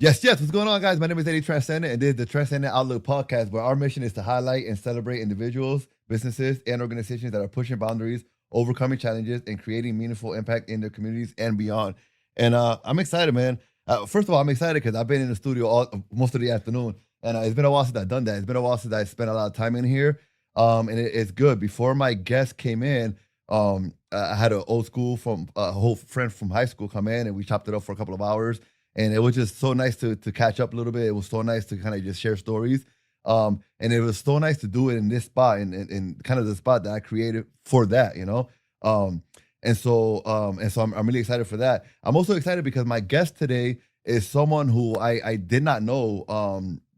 Yes, yes. What's going on, guys? My name is Eddie Tranzcendent, and this is the Tranzcendent Outlook Podcast, where our mission is to highlight and celebrate individuals, businesses, and organizations that are pushing boundaries, overcoming challenges, and creating meaningful impact in their communities and beyond. And I'm excited, man. First of all, I'm excited because I've been in the studio most of the afternoon, and it's been a while since I've done that. It's been a while since I spent a lot of time in here, and it's good. Before my guest came in, I had an old school from a whole friend from high school come in, and we chopped it up for a couple of hours. And it was just so nice to catch up a little bit. It was so nice to kind of just share stories. And it was so nice to do it in this spot, in kind of the spot that I created for that, you know. And so I'm really excited for that. I'm also excited because my guest today is someone who I did not know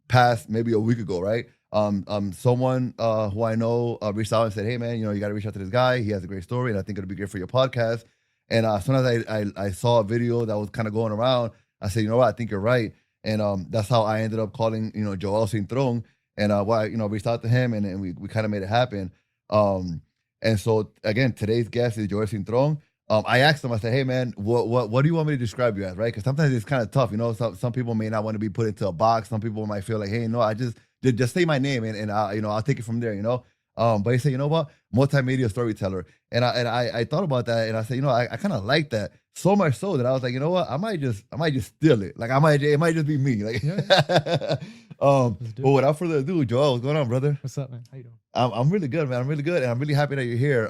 past maybe a week ago, right? Someone who I know reached out and said, "Hey man, you know, you got to reach out to this guy. He has a great story, and I think it'll be great for your podcast." And as soon as I saw a video that was kind of going around, I said, you know what, I think you're right. And that's how I ended up calling, you know, Joel Cintrón. And reached out to him, and we kind of made it happen. And so again, today's guest is Joel Cintrón. I asked him, I said, hey man, what do you want me to describe you as, right? Because sometimes it's kind of tough, you know. Some people may not want to be put into a box. Some people might feel like, hey, no, I just say my name, and I'll take it from there, you know. But he said, you know what, multimedia storyteller. And I thought about that, and I said, you know, I kind of like that. So much so that I was like, you know what? I might just steal it. Like it might just be me. Like, yeah. But without further ado, Joel, what's going on, brother? What's up, man? How you doing? I'm really good, man. I'm really good, and I'm really happy that you're here.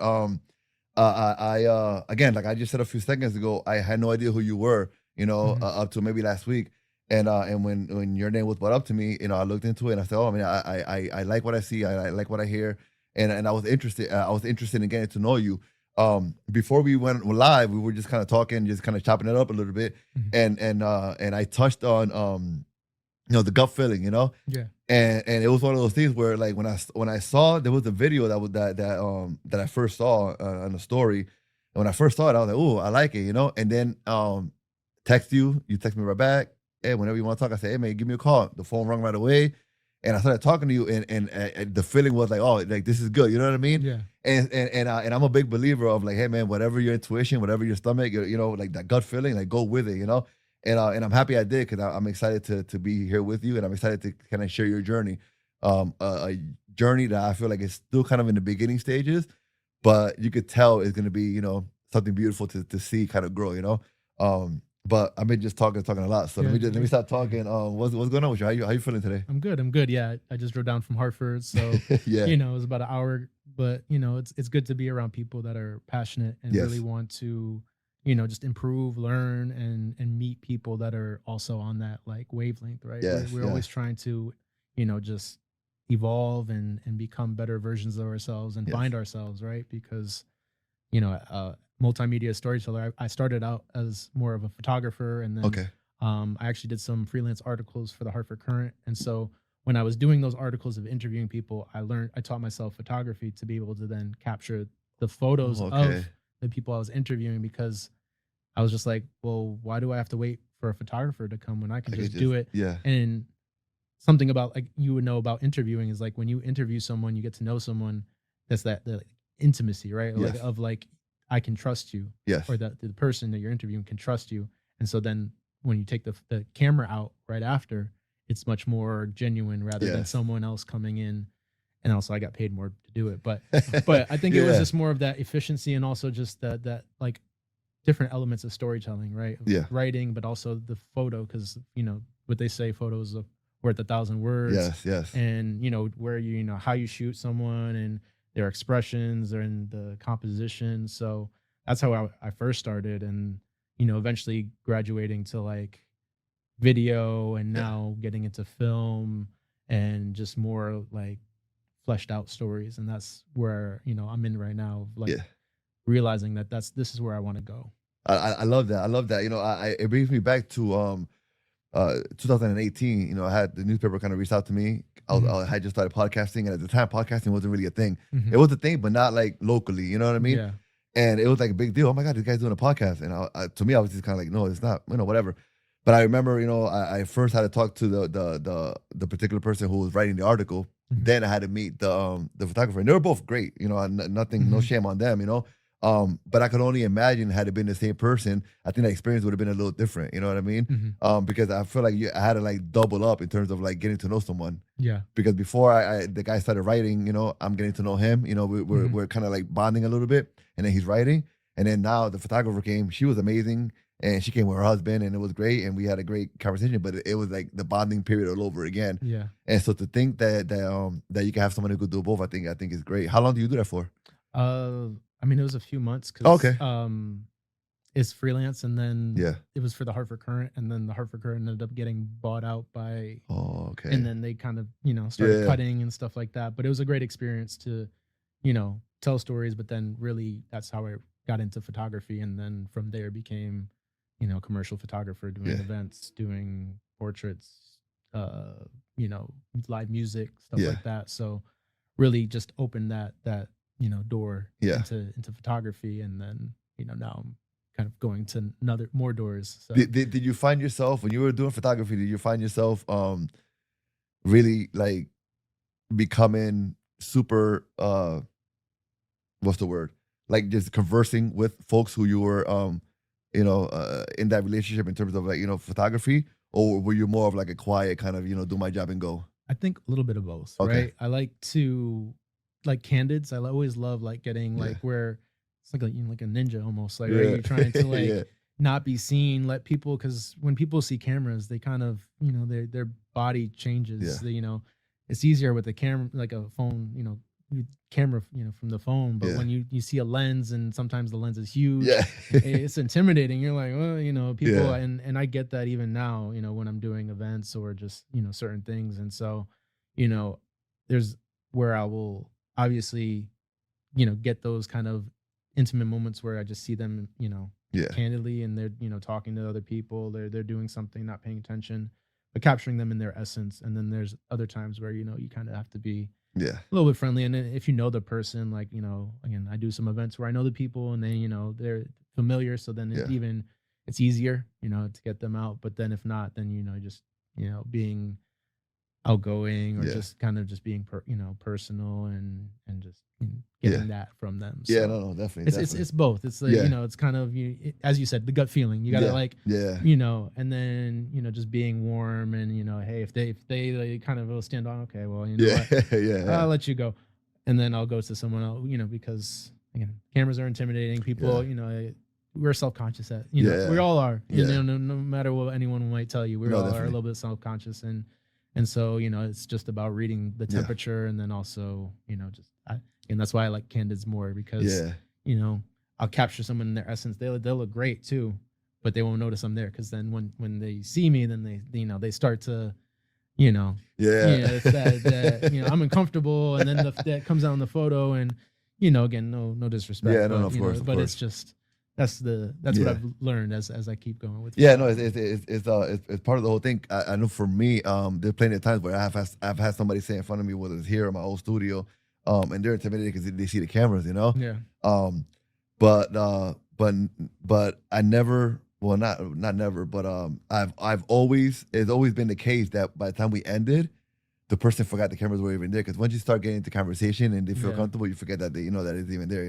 Again, like I just said a few seconds ago, I had no idea who you were, you know, up to maybe last week. And when your name was brought up to me, you know, I looked into it and I said, oh, I mean, I like what I see, I like what I hear, and I was interested. I was interested in getting to know you. Before we went live, we were just kind of talking, just kind of chopping it up a little bit, and I touched on you know, the gut feeling, you know, and it was one of those things where like when I saw there was a video that I first saw on the story, and when I first saw it, I was like, oh, I like it, you know, and then you text me right back, hey, whenever you want to talk, I say, hey man, give me a call. The phone rang right away. And I started talking to you, and the feeling was like, oh, like this is good. You know what I mean? Yeah. And I'm a big believer of like, hey man, whatever your intuition, whatever your stomach, you know, like that gut feeling, like go with it, you know. And I'm happy I did, because I'm excited to be here with you, and I'm excited to kind of share your journey, a journey that I feel like is still kind of in the beginning stages, but you could tell it's gonna be, you know, something beautiful to see kind of grow, you know. But I've been just talking a lot. So let me start talking. What's going on with you? How you feeling today? I'm good. Yeah, I just drove down from Hartford, so yeah, you know, it was about an hour. But you know, it's good to be around people that are passionate and really want to, you know, just improve, learn, and meet people that are also on that like wavelength, right? We're always trying to, you know, just evolve and become better versions of ourselves and find ourselves, right? Because, you know, multimedia storyteller. I started out as more of a photographer, and then I actually did some freelance articles for the Hartford Courant. And so when I was doing those articles of interviewing people, I taught myself photography to be able to then capture the photos of the people I was interviewing, because I was just like, well, why do I have to wait for a photographer to come when I can just do it? Yeah. And something about like you would know about interviewing is like when you interview someone, you get to know someone. That's the intimacy, right? Like of like, I can trust you, or the person that you're interviewing can trust you. And so then when you take the camera out right after, it's much more genuine rather than someone else coming in. And also I got paid more to do it. But I think it was just more of that efficiency, and also just that like different elements of storytelling, right? Writing, but also the photo, because, you know, what they say, photos are worth 1,000 words. Yes. And, you know, where you know, how you shoot someone and their expressions and the composition. So that's how I first started, and, you know, eventually graduating to like video, and now getting into film and just more like fleshed out stories. And that's where, you know, I'm in right now, like realizing that this is where I want to go. I love that. I love that. You know, it brings me back to 2018. You know, I had the newspaper kind of reached out to me. I had just started podcasting, and at the time, podcasting wasn't really a thing. It was a thing, but not like locally. You know what I mean? Yeah. And it was like a big deal. Oh my God, this guy's doing a podcast. And to me, I was just kind of like, no, it's not. You know, whatever. But I remember, you know, I first had to talk to the particular person who was writing the article. Then I had to meet the photographer, and they were both great. You know, nothing, no shame on them. You know, But I could only imagine had it been the same person, I think the experience would have been a little different. You know what I mean? Mm-hmm. Because I feel like I had to like double up in terms of like getting to know someone. Yeah. Because before the guy started writing, you know, I'm getting to know him. You know, we're kind of like bonding a little bit, and then he's writing, and then now the photographer came. She was amazing, and she came with her husband, and it was great, and we had a great conversation. But it was like the bonding period all over again. Yeah. And so to think that you can have someone who could do both, I think is great. How long do you do that for? I mean, it was a few months because Okay. It's freelance, and then Yeah. it was for the Hartford Current, and then the Hartford Current ended up getting bought out by. Oh, okay. And then they kind of started cutting and stuff like that. But it was a great experience to, tell stories. But then really, that's how I got into photography, and then from there became, commercial photographer, doing events, doing portraits, live music, stuff like that. So really just opened that door into photography, and then now I'm kind of going to more doors. So. Did you find yourself when you were doing photography? Did you find yourself really like becoming super what's the word? Like just conversing with folks who you were in that relationship in terms of like photography, or were you more of like a quiet kind of do my job and go? I think a little bit of both. Okay. Right. I like to like candids. I always love like getting like where it's like like a ninja almost, like right? You're trying to like not be seen, let people, because when people see cameras, they kind of their body changes. It's easier with a camera, like a phone, camera from the phone, but when you see a lens, and sometimes the lens is huge, it's intimidating. You're like, well, people, and I get that even now, when I'm doing events or just certain things. And so there's where I will obviously get those kind of intimate moments where I just see them candidly, and they're talking to other people, they're doing something, not paying attention, but capturing them in their essence. And then there's other times where you kind of have to be a little bit friendly. And if the person, like again, I do some events where I know the people, and then they're familiar, so then it's easier to get them out. But then if not, then just being outgoing, or just kind of just being personal, and just getting that from them. So no, definitely. It's both. It's like it's kind of as you said, the gut feeling. You gotta and then just being warm, and hey, if they like, kind of will stand on, okay, well what, I'll let you go, and then I'll go to someone else, because again, cameras are intimidating. People, we're self-conscious at we all are. No matter what anyone might tell you, we all are a little bit self-conscious, and so it's just about reading the temperature, and then also and that's why I like candids more, because I'll capture someone in their essence. They'll look great too, but they won't notice I'm there, because then when they see me, then they start to it's that I'm uncomfortable, and then that comes out in the photo, and again, no disrespect, but, of course, but it's just that's what I've learned as I keep going with it's part of the whole thing. I know for me, there's plenty of times where I've had somebody sit in front of me, whether it's here in my old studio, and they're intimidated because they see the cameras, but I never, well, not never, but I've always, it's always been the case that by the time we ended, the person forgot the cameras were even there, because once you start getting into conversation and they feel comfortable, you forget that that it's even there,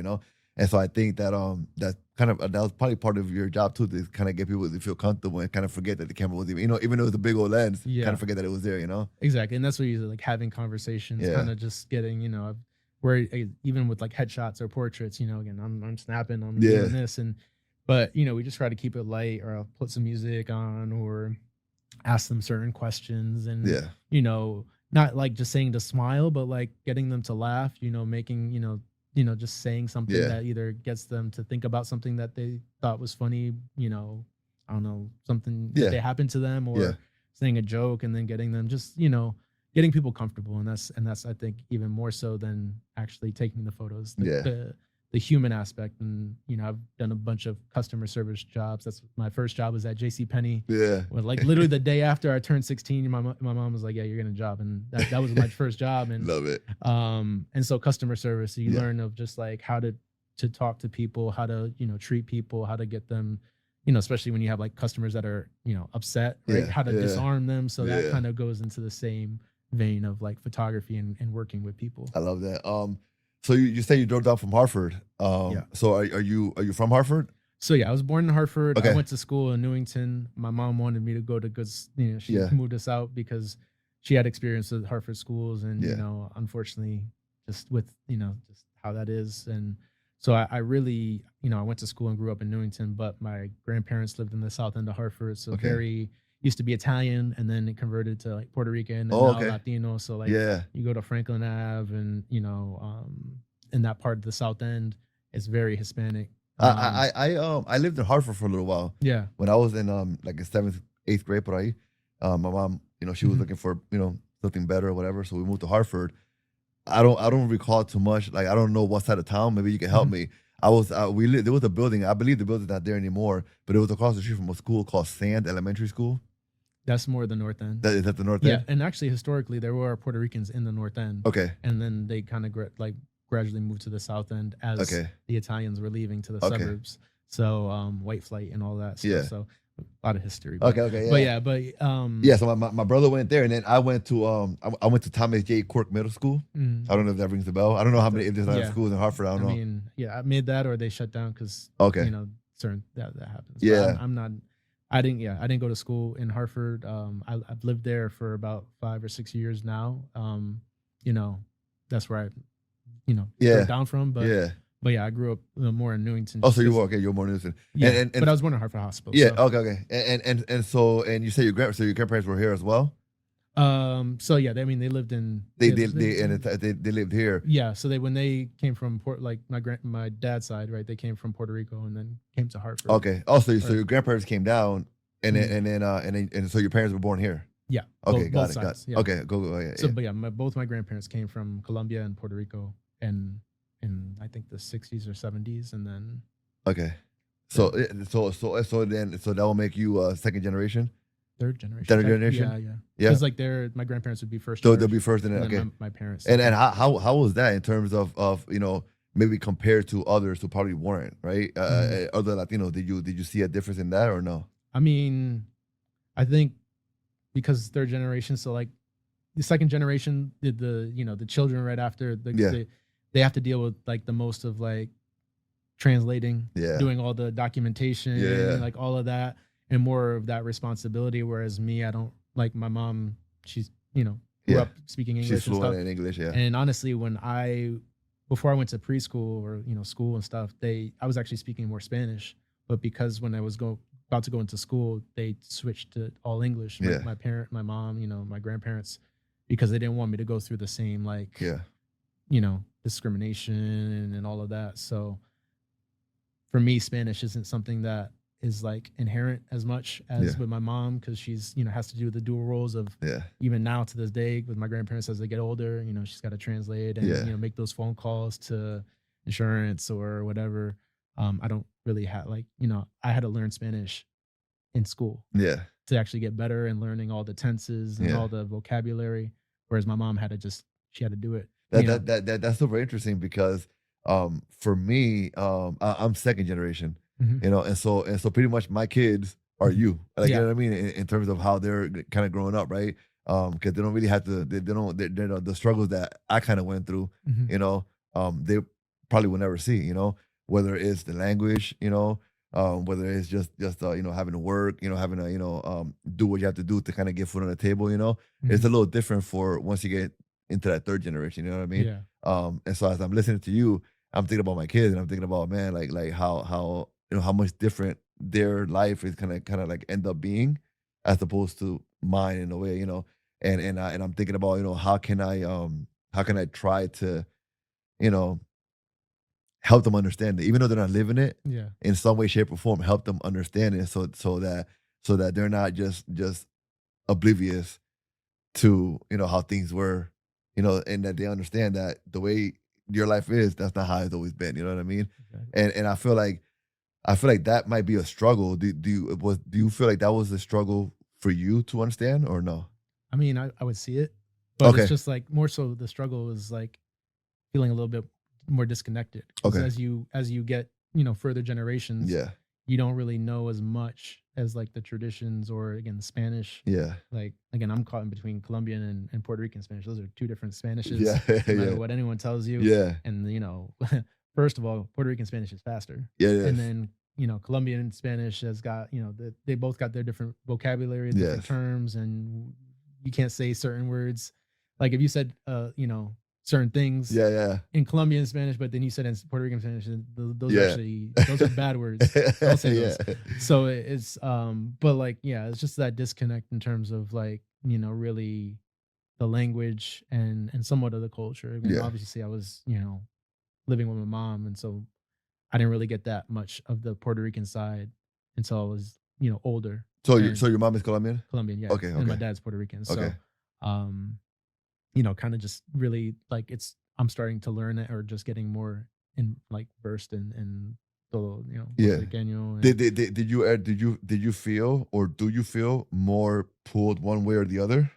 And so I think that that was probably part of your job too, to kind of get people to feel comfortable and kind of forget that the camera was even though it was a big old lens, kind of forget that it was there, Exactly, and that's what you like, having conversations, kind of just getting where even with like headshots or portraits, again, I'm snapping, I'm doing this, but we just try to keep it light, or I'll put some music on, or ask them certain questions, and not like just saying to smile, but like getting them to laugh, making just saying something that either gets them to think about something that they thought was funny, I don't know, something that happened to them, or saying a joke, and then getting them just getting people comfortable. And that's I think even more so than actually taking the photos, the human aspect. And I've done a bunch of customer service jobs. That's my first job was at JCPenney. When, like, literally the day after I turned 16, my mom was like, yeah, you're getting a job. And that was my first job. And love it. And so customer service, you learn of just like how to talk to people, how to treat people, how to get them, especially when you have like customers that are upset, right? How to disarm them. So that kind of goes into the same vein of like photography and working with people. I love that. So you say you drove down from Hartford. Yeah. So are you from Hartford? So yeah, I was born in Hartford. Okay. I went to school in Newington. My mom wanted me to go to good, she moved us out because she had experience with Hartford schools, and unfortunately, just with just how that is, and so I really I went to school and grew up in Newington, but my grandparents lived in the south end of Hartford, so very used to be Italian, and then it converted to like Puerto Rican and now Latino. So like you go to Franklin Ave, and in that part of the south end, it's very Hispanic. I lived in Hartford for a little while. Yeah. When I was in like in 7th, 8th grade, por ahí, my mom, she was looking for something better or whatever, so we moved to Hartford. I don't recall too much. Like I don't know what side of town. Maybe you can help me. There was a building. I believe the building's not there anymore, but it was across the street from a school called Sand Elementary School. That's more the north end. Is that the north end? Yeah, and actually historically there were Puerto Ricans in the north end. Okay. And then they kind of gradually moved to the south end as the Italians were leaving to the suburbs. So white flight and all that stuff. Yeah. So a lot of history. But, So my brother went there, and then I went to I went to Thomas J. Quirk Middle School. I don't know if that rings a bell. I don't know how many if there's other schools in Hartford. I don't know. I mean, I made that or they shut down because certain that happens. Yeah. I'm not. I didn't go to school in Hartford. I've lived there for about 5 or 6 years now. That's where I got down from. But I grew up more in Newington. Oh, so you're more in Newington. Yeah, but I was born in Hartford Hospital. Yeah, so. Okay. And you say your grandparents were here as well? So yeah, they lived in they lived here. Yeah, so when they came from my dad's side, right? They came from Puerto Rico and then came to Hartford. Okay. So your grandparents came down, and then so your parents were born here. Yeah. Okay, got it. Yeah. Okay, go. Yeah. So, but both my grandparents came from Colombia and Puerto Rico, and in I think the 60s or 70s, and then. Okay. So that will make you second generation. Third generation. Third generation. Yeah. Because like my grandparents would be first. So they'll be first, and then okay. My parents. And how was that in terms of maybe compared to others who probably weren't, right? Other Latinos, did you see a difference in that or no? I mean, I think because third generation, so like the second generation, the children right after they have to deal with like the most of like translating, doing all the documentation, like all of that. And more of that responsibility, whereas me, I don't like my mom. She's grew up speaking English. She's fluent in English, And honestly, before I went to preschool or school and stuff, I was actually speaking more Spanish. But because when I was about to go into school, they switched to all English. My mom, my grandparents, because they didn't want me to go through the same discrimination and all of that. So for me, Spanish isn't something that is like inherent as much as with my mom, because she's has to do the dual roles of even now to this day with my grandparents as they get older. She's got to translate and make those phone calls to insurance or whatever. I don't really have I had to learn Spanish in school to actually get better and learning all the tenses and all the vocabulary, whereas my mom had to do it. That's super interesting because for me, I'm second generation. And so pretty much my kids are you, like you know what I mean, in terms of how they're kind of growing up, right? Because they don't really have to, the struggles that I kind of went through, they probably will never see, whether it's the language, whether it's just having to work, having to do what you have to do to kind of get food on the table, it's a little different for once you get into that third generation, you know what I mean? And so as I'm listening to you, I'm thinking about my kids, and I'm thinking about, man, like how how much different their life is kind of like end up being, as opposed to mine in a way, and I'm thinking about, how can I try to, help them understand it, even though they're not living it, in some way, shape, or form, help them understand it, so that they're not just oblivious to how things were, and that they understand that the way your life is, that's not how it's always been. You know what I mean? Exactly. And I feel like that might be a struggle. Do you feel like that was a struggle for you to understand, or no? I mean, I would see it, but it's just like more so the struggle is like feeling a little bit more disconnected. As you get further generations, you don't really know as much as like the traditions or again the Spanish. Yeah. Like again, I'm caught in between Colombian and Puerto Rican Spanish. Those are two different Spanishes. Yeah. No matter Yeah. what anyone tells you. Yeah. And first of all, Puerto Rican Spanish is faster. Yeah. It And is. then Colombian Spanish has got they both got their different vocabulary and different Yes. terms, and you can't say certain words. Like if you said certain things Yeah. Yeah. in Colombian Spanish, but then you said in Puerto Rican Spanish, and those Yeah. are actually those are bad words. Don't say those. Yeah. So it's but like it's just that disconnect in terms of like really the language and somewhat of the culture. I mean, Yeah. obviously I was living with my mom, and so I didn't really get that much of the Puerto Rican side until I was older. So And your mom is Colombian? Colombian, yeah. Okay. And my Okay. dad's Puerto Rican. So Okay. kind of just really like I'm starting to learn it, or just getting more in like versed in todo, Yeah. Puertorriqueño. And Did you feel, or do you feel more pulled one way or the other?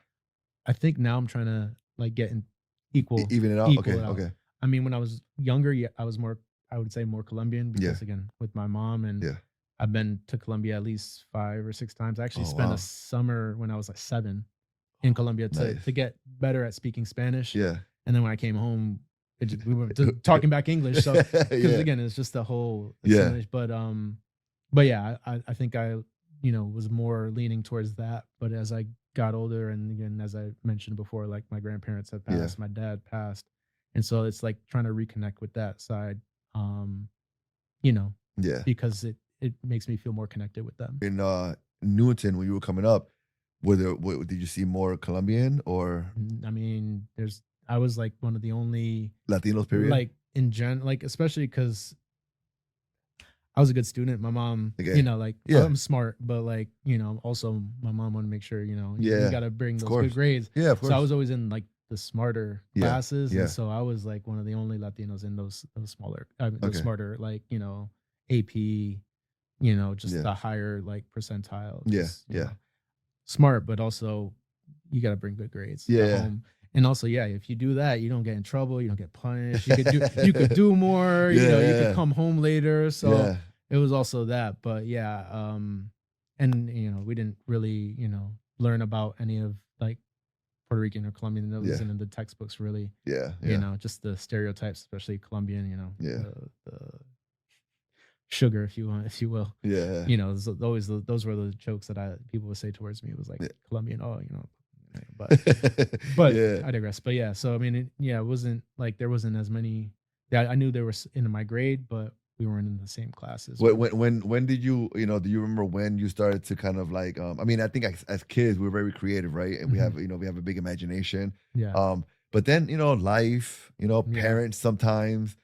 I think now I'm trying to like get in even it out. equal Okay. it out. Okay. I mean, when I was younger, I was more, I would say more Colombian because again, with my mom, and Yeah. I've been to Colombia at least 5 or 6 times. I actually spent wow. a summer when I was like 7 in Colombia Nice. to get better at speaking Spanish. Yeah. And then when I came home, we were talking back English. So because Yeah. again, it's just the whole Yeah. assimilation. But yeah, I think I was more leaning towards that. But as I got older, and again, as I mentioned before, like my grandparents had Yeah. passed, my dad passed, and so it's like trying to reconnect with that side. Yeah. Because it makes me feel more connected with them. In Newton, when you were coming up, did you see more Colombian or I mean, I was like one of the only Latinos? Period. like in general, like especially because I was a good student. My mom, Okay. like Yeah. I'm smart, but like also my mom wanted to make sure you Yeah. got to bring those course. good grades. Yeah, of course. So I was always in like the smarter Yeah, classes, yeah. and so I was like one of the only Latinos in those smaller, those Okay. smarter, like AP, just Yeah. the higher like percentile. Yeah, 'cause, yeah. Smart, but also you got to bring good grades Yeah, at yeah. home. And also, if you do that, you don't get in trouble, you don't get punished. You could do more. You Yeah. could come home later. So Yeah. it was also that. But and we didn't really learn about any of like Puerto Rican or Colombian. That wasn't in the textbooks really. Yeah. Yeah. Just the stereotypes, especially Colombian. Yeah. The sugar, if you will. Yeah. Those were the jokes that people would say towards me. It was like Yeah. Colombian, but Yeah. I digress. But yeah, so I mean, it wasn't like there wasn't as many. Yeah, I knew there was in my grade, but we weren't in the same classes. When did you do you remember when you started to kind of like I mean, I think as kids we're very creative, right? And we have we have a big imagination. Yeah. But then life, parents sometimes,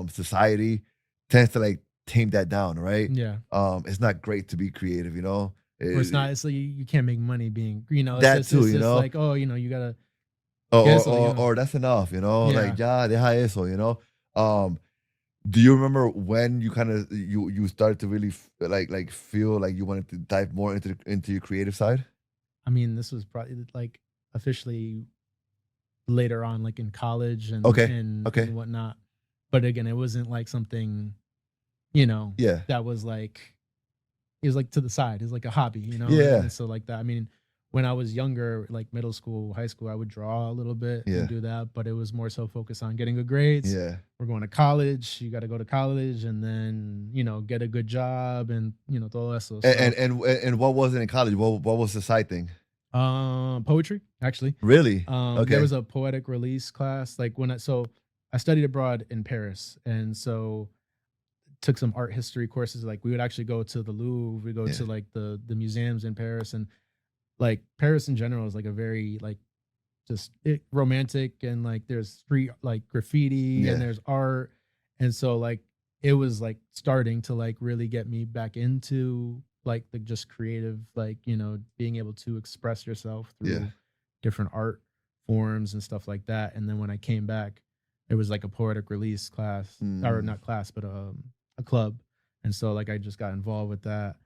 society tends to like tame that down, right? Yeah. It's not great to be creative, Or it's not. It's like you can't make money being. It's That just, too, it's just like you gotta. or that's enough, like ya deja eso, Do you remember when you kind of you started to really like feel like you wanted to dive more into your creative side? I mean, this was probably like officially later on, like in college and and whatnot. But again, it wasn't like something, Yeah. that was like, it was like to the side. It was like a hobby, Yeah. And so like that. I mean, when I was younger, like middle school, high school, I would draw a little bit and do that, but it was more so focused on getting good grades. Yeah. We're going to college. You got to go to college and then, get a good job and, todo eso. So, And what was it in college? What was the side thing? Poetry, actually. Really? There was a poetic release class. Like I studied abroad in Paris, and so took some art history courses. Like we would actually go to the Louvre, we go to like the museums in Paris, and like Paris in general is like a very like just romantic, and like there's street like graffiti and there's art, and so like it was like starting to like really get me back into like the just creative, like being able to express yourself through different art forms and stuff like that. And then when I came back, it was like a poetic release class, or not class, but a club, and so like I just got involved with that.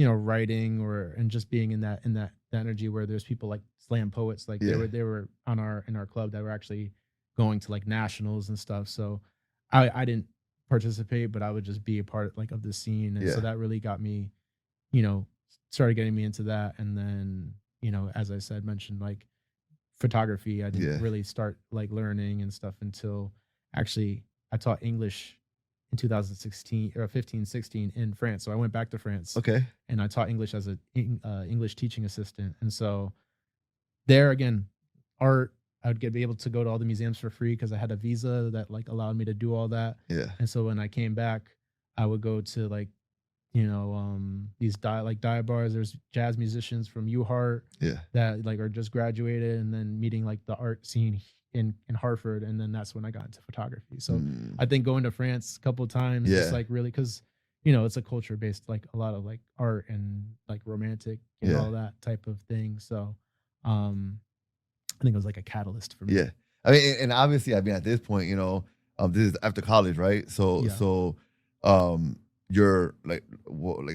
Writing and just being in that energy where there's people like slam poets, like they were in our club that were actually going to like nationals and stuff. So I didn't participate, but I would just be a part like of the scene. And Yeah. so that really got me, you know, started getting me into that. And then, you know, as I said, mentioned like photography, I didn't really start like learning and stuff until actually I taught English in 2016 or 15, 16 in France. So I went back to France. Okay. And I taught English as an English teaching assistant. And so there again, art, I would be able to go to all the museums for free because I had a visa that like allowed me to do all that. Yeah. And so when I came back, I would go to like, you know, these dive bars. There's jazz musicians from UHeart that like are just graduated, and then meeting like the art scene in Hartford. And then that's when I got into photography. So I think going to France a couple of times, just like really, because, you know, it's a culture based, like a lot of like art and like romantic and all that type of thing. So I think it was like a catalyst for me. Yeah. I mean, and obviously, I mean, at this point, you know, this is after college, right? So, you're like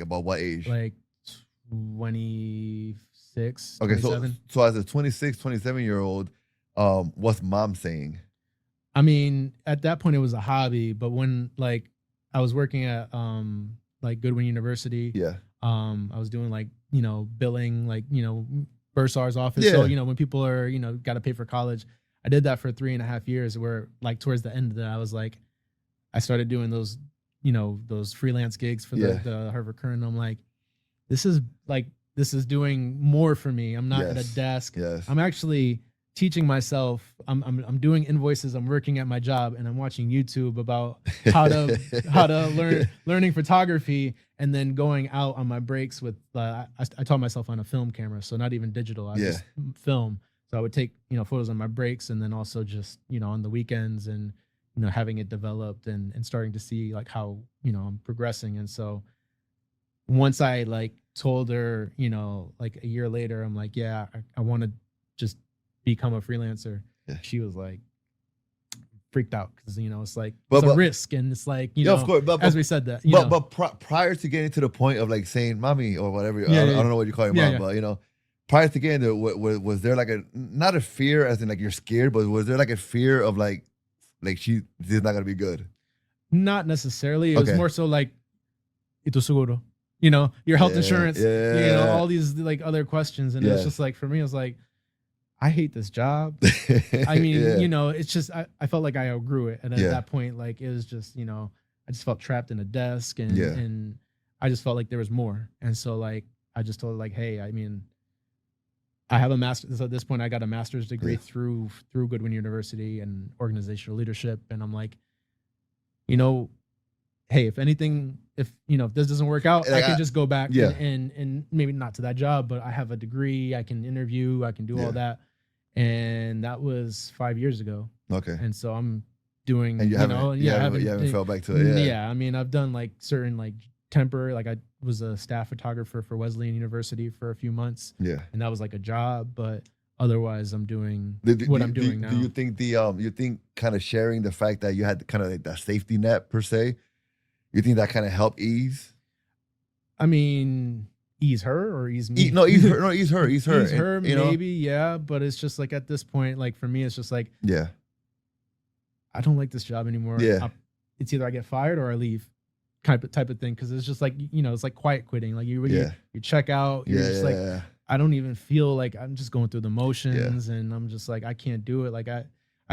about what age? Like 26, okay, 27. So as a 26, 27-year-old, what's mom saying? I mean, at that point it was a hobby, but when like I was working at like Goodwin University, I was doing like, you know, billing, like, you know, bursar's office. So, you know, when people are, you know, got to pay for college, I did that for 3.5 years, where like towards the end of that, I was like, I started doing those, you know, those freelance gigs for the Harvard Current. I'm like, this is doing more for me. I'm not at a desk. I'm actually teaching myself. I'm doing invoices. I'm working at my job, and I'm watching YouTube about how to learning photography, and then going out on my breaks with. I taught myself on a film camera, so not even digital. I just film. So I would take, you know, photos on my breaks, and then also just, you know, on the weekends, and, you know, having it developed and starting to see like how, you know, I'm progressing. And so once I like told her, you know, like a year later, I'm like, yeah, I want to just become a freelancer. She was like freaked out, because, you know, it's like it's a risk, and it's like, you know, of course, as we said that, but prior to getting to the point of like saying mommy or whatever, I don't know what you call your mom, but, you know, prior to getting there, was there like not a fear as in like you're scared, but was there like a fear of like this is not gonna be good? Not necessarily. It was more so like, ito seguro, you know, your health insurance, you know, all these like other questions. And it's just like, for me, it was like, I hate this job. I mean, you know, it's just, I felt like I outgrew it. And at that point, like, it was just, you know, I just felt trapped in a desk, and I just felt like there was more. And so like, I just told her like, hey, I mean, I have a master's. So at this point, I got a master's degree through Goodwin University in organizational leadership. And I'm like, you know, hey, if anything, if this doesn't work out, I can just go back and maybe not to that job, but I have a degree, I can interview, I can do all that. And that was 5 years ago. Okay. And so I'm doing, and you haven't fell back to it. Yeah. I mean, I've done like certain like temporary, like I was a staff photographer for Wesleyan University for a few months. Yeah. And that was like a job, but otherwise I'm doing what I'm doing now. Do you think you think kind of sharing the fact that you had kind of like that safety net per se, you think that kind of helped ease? I mean, ease her or ease me? Ease her. Ease her. Ease her, maybe, yeah. But it's just like at this point, like for me, it's just like, I don't like this job anymore. Yeah. It's either I get fired or I leave. Type of thing, because it's just like, it's like quiet quitting. Like you check out, you're just like, I don't even feel like, I'm just going through the motions, and I'm just like, I can't do it. Like I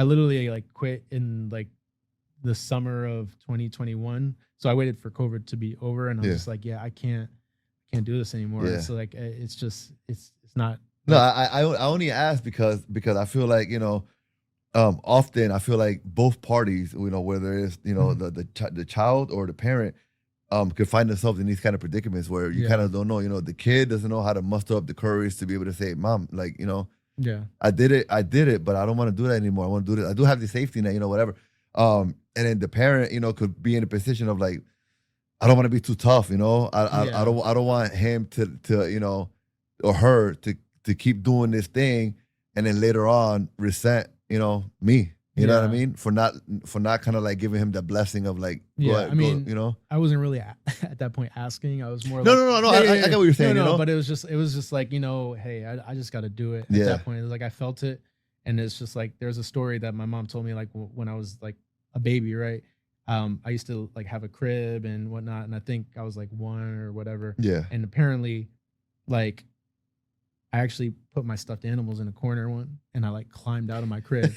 literally like quit in like the summer of 2021. So I waited for COVID to be over, and I'm just like, I can't do this anymore. Yeah. So like, it's just it's not. No, I only ask because I feel like, often I feel like both parties, whether it's the child or the parent, could find themselves in these kind of predicaments where you kind of don't know. The kid doesn't know how to muster up the courage to be able to say, "Mom, like, I did it, but I don't want to do that anymore. I want to do this. I do have the safety net, whatever." And then the parent, could be in a position of like, I don't want to be too tough, I don't want him to or her to keep doing this thing, and then later on resent, me. You know what I mean? For not kind of like giving him the blessing of like, go ahead, I wasn't really at that point asking. I was more no. I get what you're saying. No, but it was just like, hey, I just got to do it. At that point, it was like I felt it, and it's just like there's a story that my mom told me like when I was like a baby, right? I used to like have a crib and whatnot, and I think I was like 1 or whatever. Yeah. And apparently, like, I actually put my stuffed animals in a corner one, and I like climbed out of my crib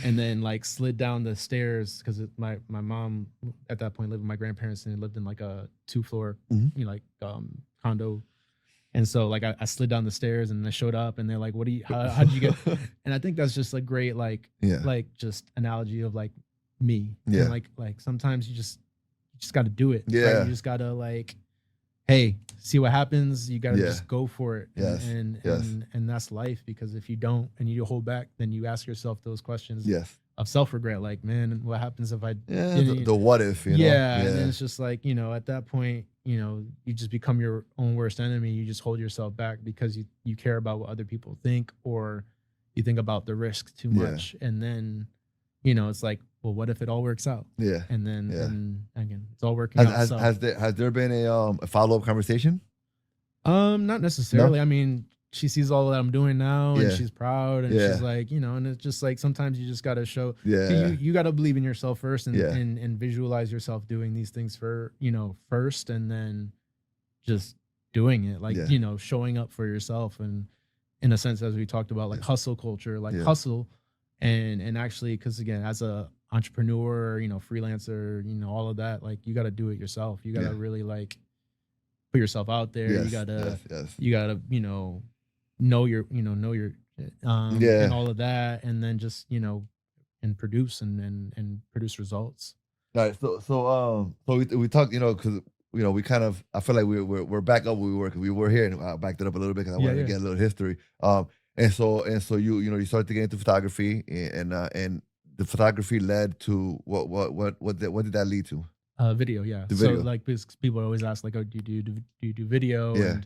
and then like slid down the stairs because my mom at that point lived with my grandparents and lived in like a 2-floor condo. And so like I slid down the stairs and I showed up and they're like, "What do you? How did you get?" And I think that's just a great like just analogy of like me. Yeah. And like sometimes you just got to do it. Yeah. Right? You just got to like, hey, see what happens. You got to just go for it. Yes. And that's life, because if you don't and you hold back, then you ask yourself those questions of self-regret. Like, man, what happens if I the what if, you know? And then it's just like, at that point, you just become your own worst enemy. You just hold yourself back because you care about what other people think, or you think about the risk too much. And then, it's like, well, what if it all works out? Yeah. And then and again, it's all working out. Has there been a follow-up conversation? Not necessarily. No? I mean, she sees all that I'm doing now and she's proud, and she's like, and it's just like sometimes you just gotta show you gotta believe in yourself first and visualize yourself doing these things first, and then just doing it, like showing up for yourself. And in a sense, as we talked about, like hustle culture, like hustle and actually, because again, as a entrepreneur, freelancer, all of that, like you got to do it yourself. You got to really like put yourself out there. You gotta know your and all of that, and then just and produce and produce results. All right, so we talked, because we kind of, I feel like we're back up where we were, because we were here, and I backed it up a little bit because I wanted to get a little history. And so you started to get into photography, and the photography led to what did that lead to? Video, yeah. So like, people always ask like, oh, do you do video? Yeah.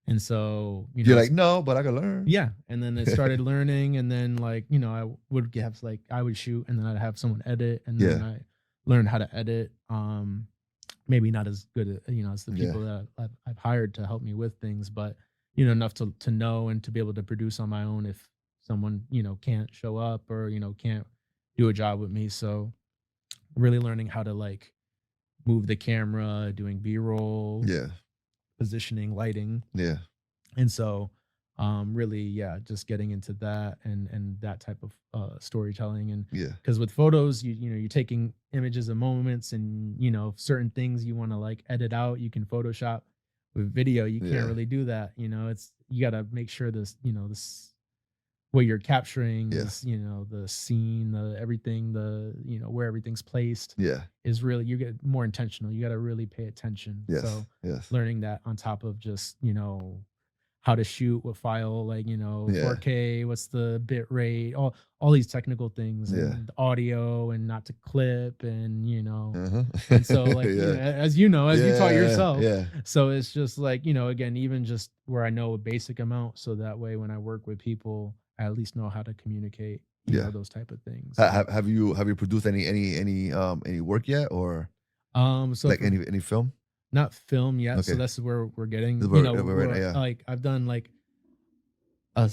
And so you're like, no, but I can learn. Yeah. And then I started learning, and then like I would have like, I would shoot, and then I'd have someone edit, and then I learned how to edit. Maybe not as good as the people that I've hired to help me with things, but enough to know and to be able to produce on my own if someone can't show up or can't do a job with me. So really learning how to like move the camera, doing B-roll, positioning, lighting, and so really just getting into that and that type of storytelling. And because with photos, you're taking images of moments, and certain things you want to like edit out, you can Photoshop. With video, you can't really do that. It's, you got to make sure this what you're capturing is the scene, the everything, the where everything's placed is really, you get more intentional. You got to really pay attention. So learning that on top of just how to shoot, what file, like 4K, what's the bit rate, all these technical things, and audio, and not to clip, and and so like as you taught yourself, so it's just like again, even just where I know a basic amount, so that way when I work with people, I at least know how to communicate those type of things. Have you produced any work yet, or so like any film? Not film yet, so that's where we're getting. Like I've done like a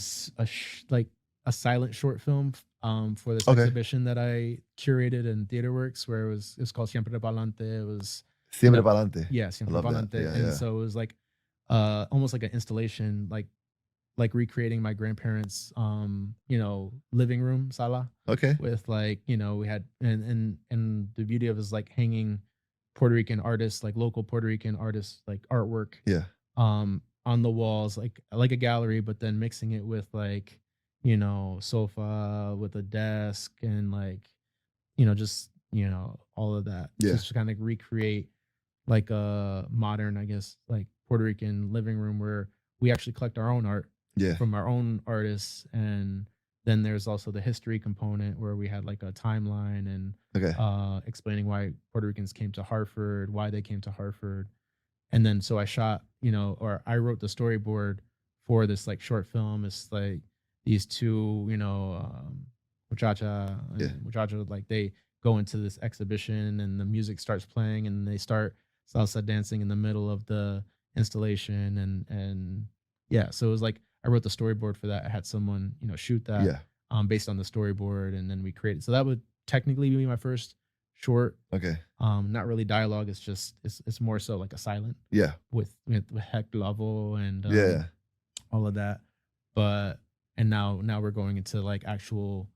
silent short film for this exhibition that I curated in TheaterWorks, where it's called Siempre Pa'lante. It was Siempre Pa'lante. Yeah, Siempre Pa'lante. And so it was like almost like an installation, like recreating my grandparents' living room sala. With like we had and the beauty of it is like hanging Puerto Rican artists, like local Puerto Rican artists, like artwork on the walls, like a gallery, but then mixing it with like sofa with a desk, and like just all of that, just to kind of recreate like a modern, I guess, like Puerto Rican living room, where we actually collect our own art from our own artists. And then there's also the history component, where we had like a timeline and explaining why Puerto Ricans came to Hartford, why they came to Hartford. And then so I shot, or I wrote the storyboard for this like short film. It's like these two, muchacha and muchacho, like they go into this exhibition, and the music starts playing, and they start salsa dancing in the middle of the installation. And so it was like, I wrote the storyboard for that. I had someone, shoot that based on the storyboard, and then we created. So that would technically be my first short. Okay. Not really dialogue. It's more so like a silent. Yeah. With heck level and Yeah. all of that. But and now we're going into like actual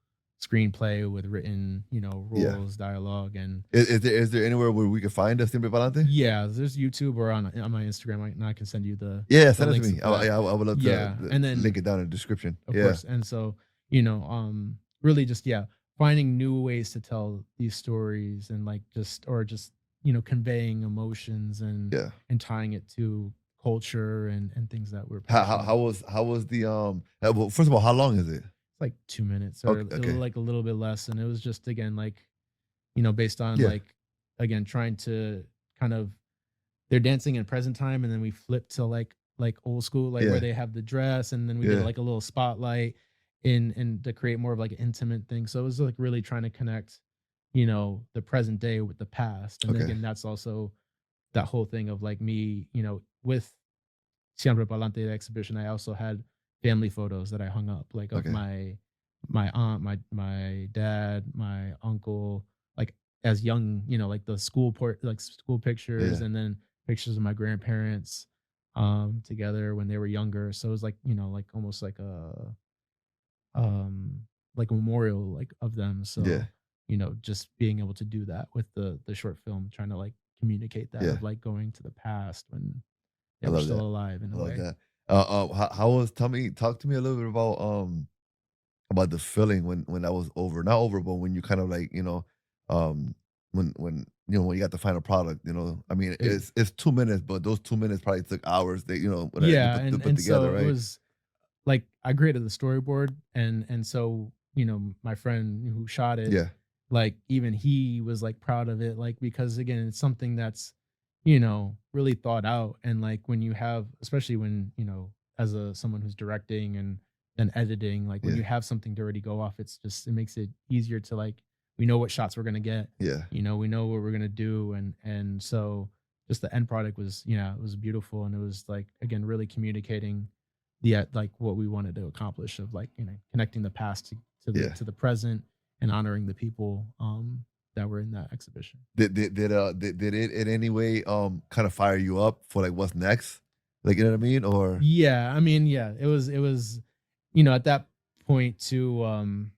screenplay with written, rules, dialogue, and is there anywhere where we can find us Siempre Palante? Yeah, there's YouTube or on my Instagram. I can send you the send it to me. I would love to and then link it down in the description. Of course. And so, really just finding new ways to tell these stories and like just conveying emotions and tying it to culture and things that we're how was the well, first of all, how long is it? It's like 2 minutes or like a little bit less, and it was just again like based on like again trying to kind of they're dancing in present time, and then we flip to like old school where they have the dress, and then we did like a little spotlight in to create more of like an intimate thing. So it was like really trying to connect the present day with the past, and again that's also that whole thing of like me with Siempre Palante, the exhibition. I also had family photos that I hung up like of my aunt, my dad, my uncle, like as young, like the school pictures, and then pictures of my grandparents together when they were younger. So it was like like almost like a memorial like of them. So just being able to do that with the short film, trying to like communicate that of like going to the past when they were still alive in a way. That. How was talk to me a little bit about the feeling when that was over, not over, but when you kind of like when you got the final product, I mean it's 2 minutes, but those 2 minutes probably took hours. They to put together, so right? It was like I created the storyboard, and so my friend who shot it, like even he was like proud of it, like because again it's something that's really thought out, and like when you have, especially when as someone who's directing and editing, like when you have something to already go off, it makes it easier to like we know what shots we're gonna get, we know what we're gonna do, and so just the end product was it was beautiful, and it was like again really communicating like what we wanted to accomplish of like connecting the past to the present and honoring the people that were in that exhibition. Did it in any way kind of fire you up for like what's next? Like, you know what I mean? Or I mean, it was at that point to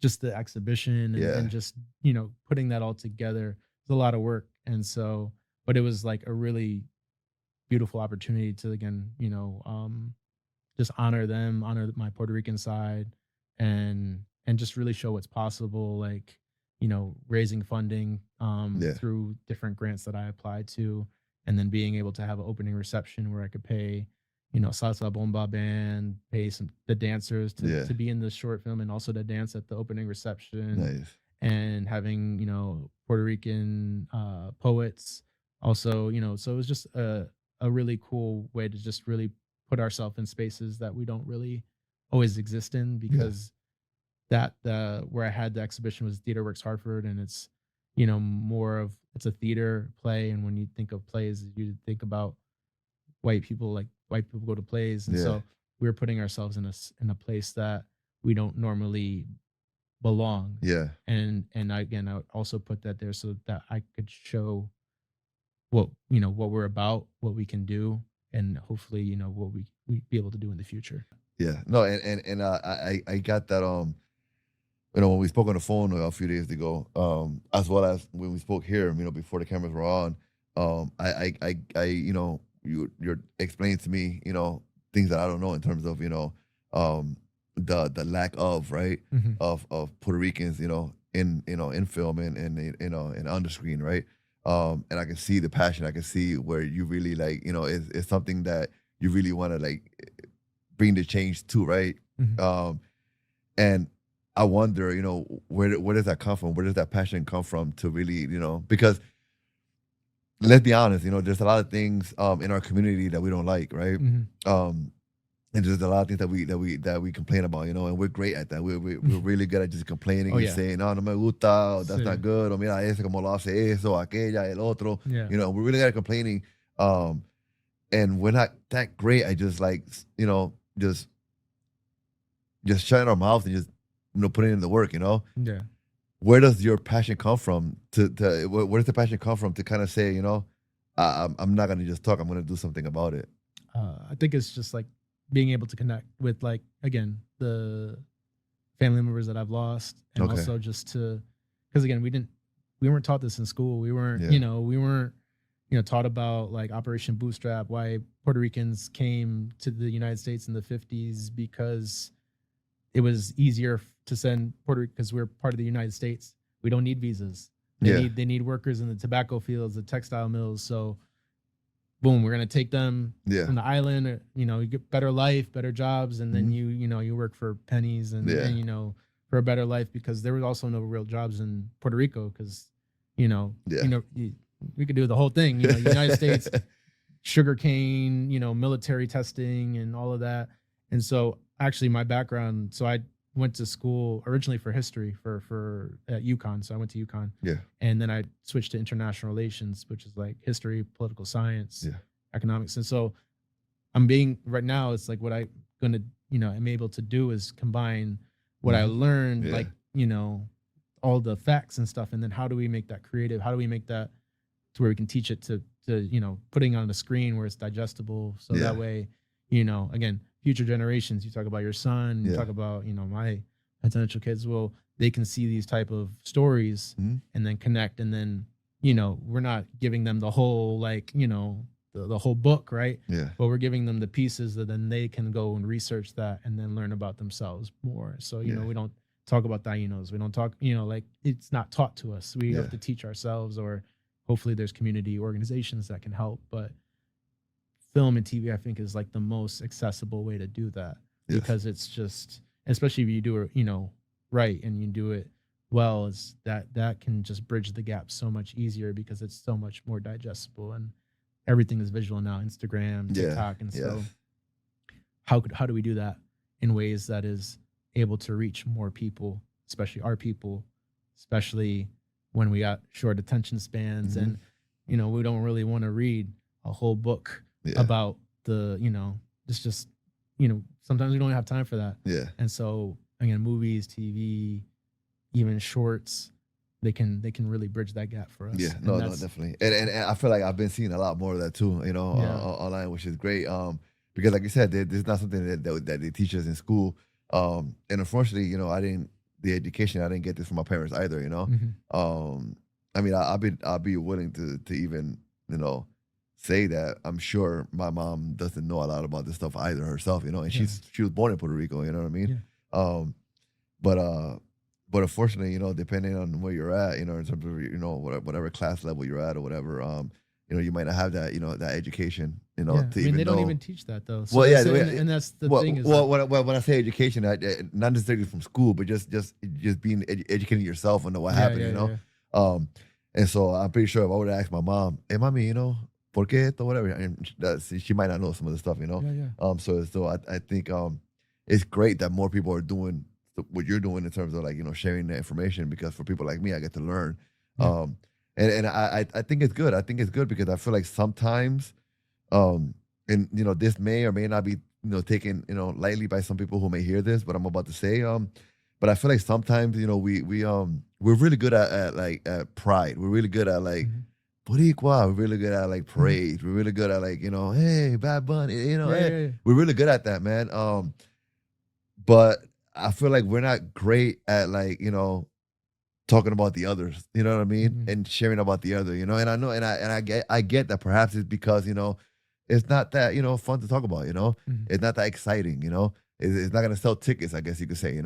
just the exhibition and just putting that all together. It's a lot of work, and so but it was like a really beautiful opportunity to again just honor my Puerto Rican side, and just really show what's possible, like raising funding through different grants that I applied to, and then being able to have an opening reception where I could pay Salsa Bomba band, pay the dancers to be in the short film, and also to dance at the opening reception. Nice. And having Puerto Rican poets also, so it was just a really cool way to just really put ourselves in spaces that we don't really always exist in, because that where I had the exhibition was Theater Works Hartford, and it's more of it's a theater play, and when you think of plays, you think about white people go to plays, and so we're putting ourselves in a place that we don't normally belong. And again, I would also put that there so that I could show what we're about, what we can do, and hopefully what we be able to do in the future. No, and I got that when we spoke on the phone a few days ago, as well as when we spoke here, before the cameras were on, I you're explaining to me, things that I don't know in terms of, the lack of, right, of Puerto Ricans, in film and on the screen, right? And I can see the passion. I can see where you really like, it's something that you really want to like bring the change to, right? And I wonder, where does that come from? Where does that passion come from to really, because let's be honest, there's a lot of things in our community that we don't like, right? And there's a lot of things that we complain about, and we're great at that. We're really good at just complaining and saying, no me gusta, or that's not good, or mira ese como lo hace eso, aquella, el otro. We're really good at complaining. And we're not that great at just like, just shutting our mouths and just putting in the work, where does your passion come from? Where does the passion come from to kind of say, I'm not gonna just talk. I'm gonna do something about it. I think it's just like being able to connect with, like, again, the family members that I've lost, and also just because again, we weren't taught this in school. We weren't, we weren't, taught about like Operation Bootstrap, why Puerto Ricans came to the United States in the 50s, because it was easier to send Puerto Rican, because we're part of the United States. We don't need visas. They need workers in the tobacco fields, the textile mills. So boom, we're gonna take them from the island. Or, you get better life, better jobs, and then you work for pennies and for a better life, because there was also no real jobs in Puerto Rico, because we could do the whole thing. United States, sugarcane, military testing and all of that. And so actually my background, so I went to school originally for history for at UConn. So I went to UConn. Yeah. And then I switched to international relations, which is like history, political science, economics. And so right now, it's like what I'm able to do is combine what I learned, like, all the facts and stuff. And then how do we make that creative? How do we make that to where we can teach it to putting on the screen where it's digestible. So that way, again, future generations, you talk about your son, you talk about, my potential kids, well, they can see these type of stories and then connect. And then, we're not giving them the whole, like, the whole book, right? Yeah. But we're giving them the pieces that then they can go and research that and then learn about themselves more. So, we don't talk about Tainos. We don't talk, like, it's not taught to us. We have to teach ourselves, or hopefully there's community organizations that can help. But film and TV, I think, is like the most accessible way to do that, because it's just, especially if you do it, right, and you do it well, is that can just bridge the gap so much easier, because it's so much more digestible, and everything is visual now, Instagram, TikTok. And so how do we do that in ways that is able to reach more people, especially our people, especially when we got short attention spans and, we don't really want to read a whole book about the, just, sometimes we don't have time for that. Yeah. And so again, movies, TV, even shorts, they can really bridge that gap for us. Yeah, no, definitely. And I feel like I've been seeing a lot more of that too, online, which is great. Because like you said, this is not something that they teach us in school. And unfortunately, the education, I didn't get this from my parents either, I mean, I'll be willing to even, say that I'm sure my mom doesn't know a lot about this stuff either herself, and she was born in Puerto Rico, you know what I mean? Yeah. But unfortunately, depending on where you're at, in terms of, whatever class level you're at or whatever, you might not have that, that education, to even they know. don't even teach that though. So well, and that's the thing is. Well, when I say education, not necessarily from school, but just being educating yourself on what happened, and so I'm pretty sure if I would ask my mom, hey, mommy, por qué esto, whatever, and she might not know some of the stuff, So I think it's great that more people are doing what you're doing in terms of, like, sharing the information, because for people like me, I get to learn. And I think it's good. I think it's good because I feel like sometimes, and this may or may not be taken lightly by some people who may hear this, but I'm about to say, but I feel like sometimes we're really good at pride. We're really good at like Boricua. We're really good at like praise. We're really good at like hey, Bad Bunny. Hey. We're really good at that, man. But I feel like we're not great at like talking about the others, you know what I mean, and sharing about the other, and I know, and I get that perhaps it's because it's not that fun to talk about, it's not that exciting, it's not gonna sell tickets, I guess you could say,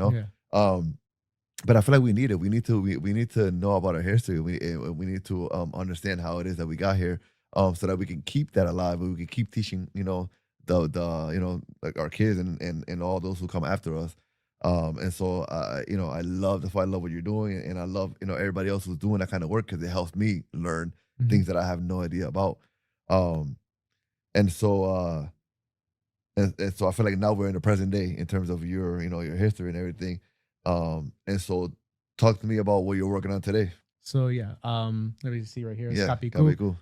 but I feel like we need it. We need to know about our history. We need to understand how it is that we got here, so that we can keep that alive. And we can keep teaching, the like our kids and all those who come after us. And so, that's why I love what you're doing, and I love, everybody else who's doing that kind of work, because it helps me learn things that I have no idea about. And so I feel like now we're in the present day in terms of your history and everything. And so talk to me about what you're working on today. So let me see right here. It's CAPICU.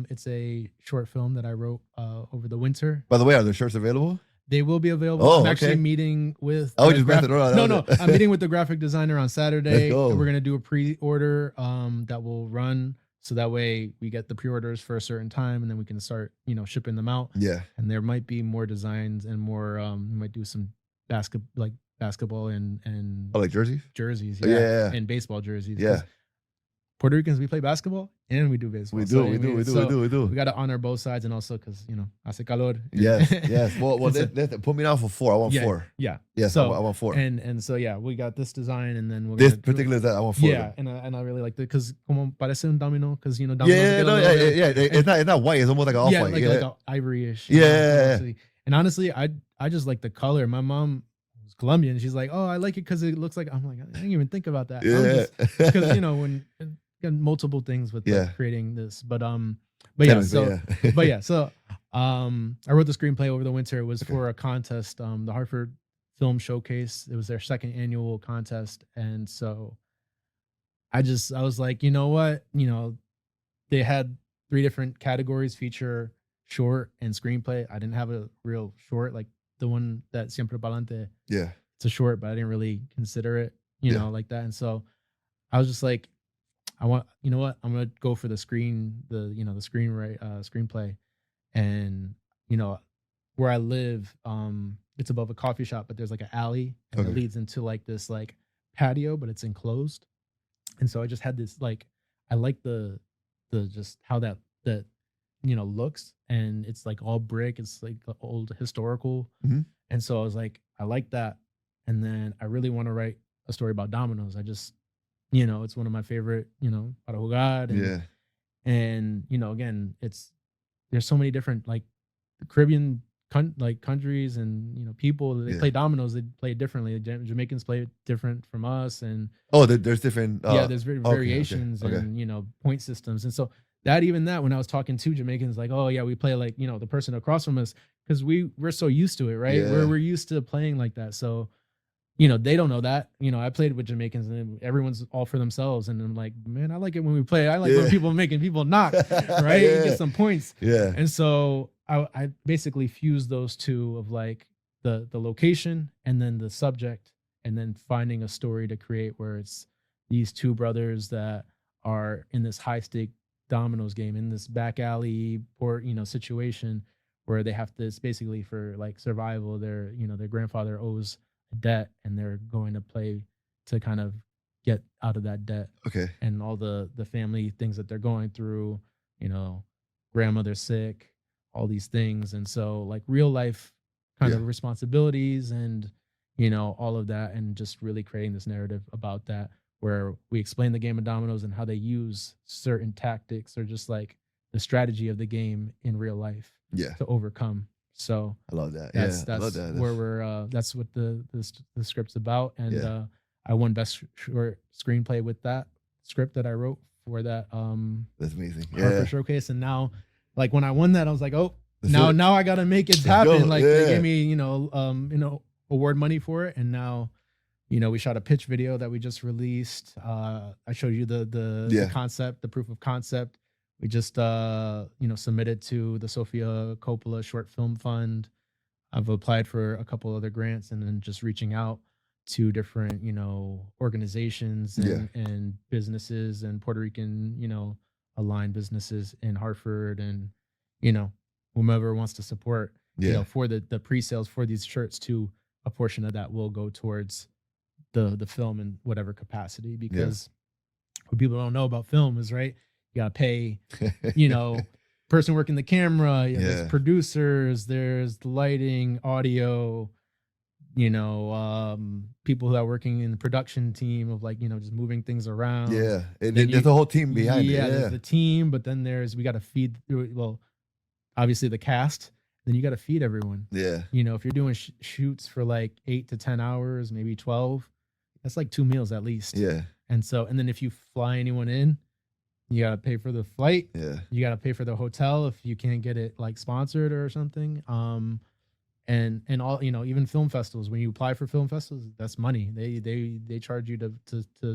It's a short film that I wrote over the winter. By the way, are the shirts available? They will be available. Oh, I'm actually okay. meeting with. I was just messing around. No. I'm meeting with the graphic designer on Saturday. Let's go. We're gonna do a pre-order that will run, so that way we get the pre-orders for a certain time, and then we can start, shipping them out. Yeah. And there might be more designs and more. We might do some basketball and like jerseys. Jerseys, yeah, and baseball jerseys. Yeah. Puerto Ricans, we play basketball and we do baseball. We do. We got to honor both sides, and also because hace calor. Yes. Well, put me down for 4. I want 4. Yeah. Yes. So, I want 4. And so we got this design, and then this particular is that I want 4. Yeah, and I really like it because como parece un domino, because dominoes. Yeah. It's not white. It's almost like an off white. Like an ivory-ish. Yeah. And honestly, I just like the color. My mom was Colombian. She's like, oh, I like it because it looks like. I'm like, I didn't even think about that. Yeah. Because when. Got multiple things with creating this, but I wrote the screenplay over the winter. It was for a contest, the Hartford Film Showcase. It was their second annual contest, and so I was like, you know what, they had 3 different categories: feature, short, and screenplay. I didn't have a real short, like the one that Siempre Palante. Yeah, it's a short, but I didn't really consider it, like that, and so I was just like, I'm gonna go for the screenplay, and where I live, it's above a coffee shop, but there's like an alley, and it leads into like this like patio, but it's enclosed, and so I just had this like, I like the just how that looks, and it's like all brick, it's like old historical, and so I was like, I like that, and then I really want to write a story about dominoes. I just it's one of my favorite, para jugar. And, again, there's so many different, like, Caribbean countries and, people, they play dominoes, they play it differently. Jamaicans play it different from us. And there's different. There's variations and, point systems. And so when I was talking to Jamaicans, like, oh, yeah, we play like, the person across from us, because we're so used to it, right? Yeah. We're used to playing like that. So, they don't know that. I played with Jamaicans and everyone's all for themselves. And I'm like, man, I like it when we play. I like when people making people knock, right? You get some points. Yeah. And so I basically fused those two of like the location and then the subject, and then finding a story to create where it's these 2 brothers that are in this high stake dominoes game in this back alley port, situation where they have to, it's basically for like survival. Their grandfather owes debt, and they're going to play to kind of get out of that debt. Okay. And all the family things that they're going through, grandmother's sick, all these things. And so like real life kind of responsibilities and, all of that, and just really creating this narrative about that, where we explain the game of dominoes and how they use certain tactics or just like the strategy of the game in real life to overcome. So I love that. That's I love that. Where we're. That's what the script's about, and I won best short screenplay with that script that I wrote for that. That's amazing. Hartford Showcase, and now, like when I won that, I was like, oh, now I gotta make it happen. Like they gave me, award money for it, and now, we shot a pitch video that we just released. I showed you the concept, the proof of concept. We just, submitted to the Sofia Coppola Short Film Fund. I've applied for a couple other grants, and then just reaching out to different, organizations and businesses and Puerto Rican, aligned businesses in Hartford, and, whomever wants to support, for the pre-sales for these shirts, too. A portion of that will go towards the film in whatever capacity, because what people don't know about film is, right, you gotta pay, person working the camera, there's producers, there's the lighting, audio, people who are working in the production team of like, just moving things around. There's a whole team behind it. There's the team, but then we got to feed obviously the cast, then you got to feed everyone. If you're doing shoots for like 8 to 10 hours, maybe 12, that's like 2 meals at least. And then if you fly anyone in, you got to pay for the flight. You got to pay for the hotel if you can't get it like sponsored or something. And all, even film festivals, when you apply for film festivals, that's money. They charge you to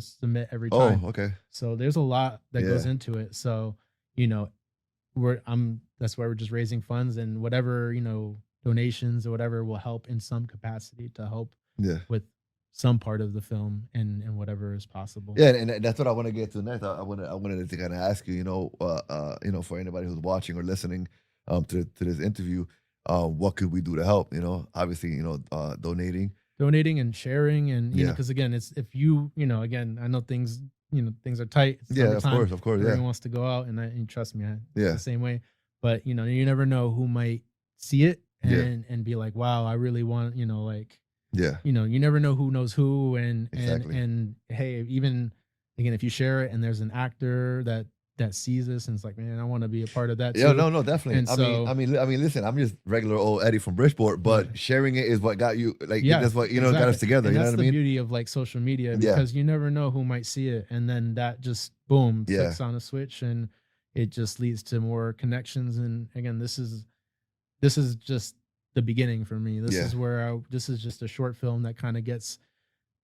submit every time. Oh, okay. So there's a lot that goes into it. So, that's why we're just raising funds, and whatever, donations or whatever will help in some capacity to help Yeah. with some part of the film and whatever is possible. Yeah, and that's what I want to get to next. I wanted to kind of ask you, for anybody who's watching or listening to this interview, what could we do to help? Obviously, donating And sharing, and because again, it's if again, I know things are tight. It's yeah, of course, everyone wants to go out, and trust me, yeah, the same way. But you never know who might see it and be like, wow, I really want, yeah, you never know who knows who, and exactly. and hey, even again, if you share it and there's an actor that sees this and it's like, man, I want to be a part of that too. Yeah, no, definitely. And I mean, listen, I'm just regular old Eddie from Bridgeport, but sharing it is what got you, that's what exactly. got us together. And you know that's what I mean? the beauty of like social media, because you never know who might see it, and then that just boom clicks on a switch, and it just leads to more connections. And again, this is just the beginning for me. This is where this is just a short film that kind of gets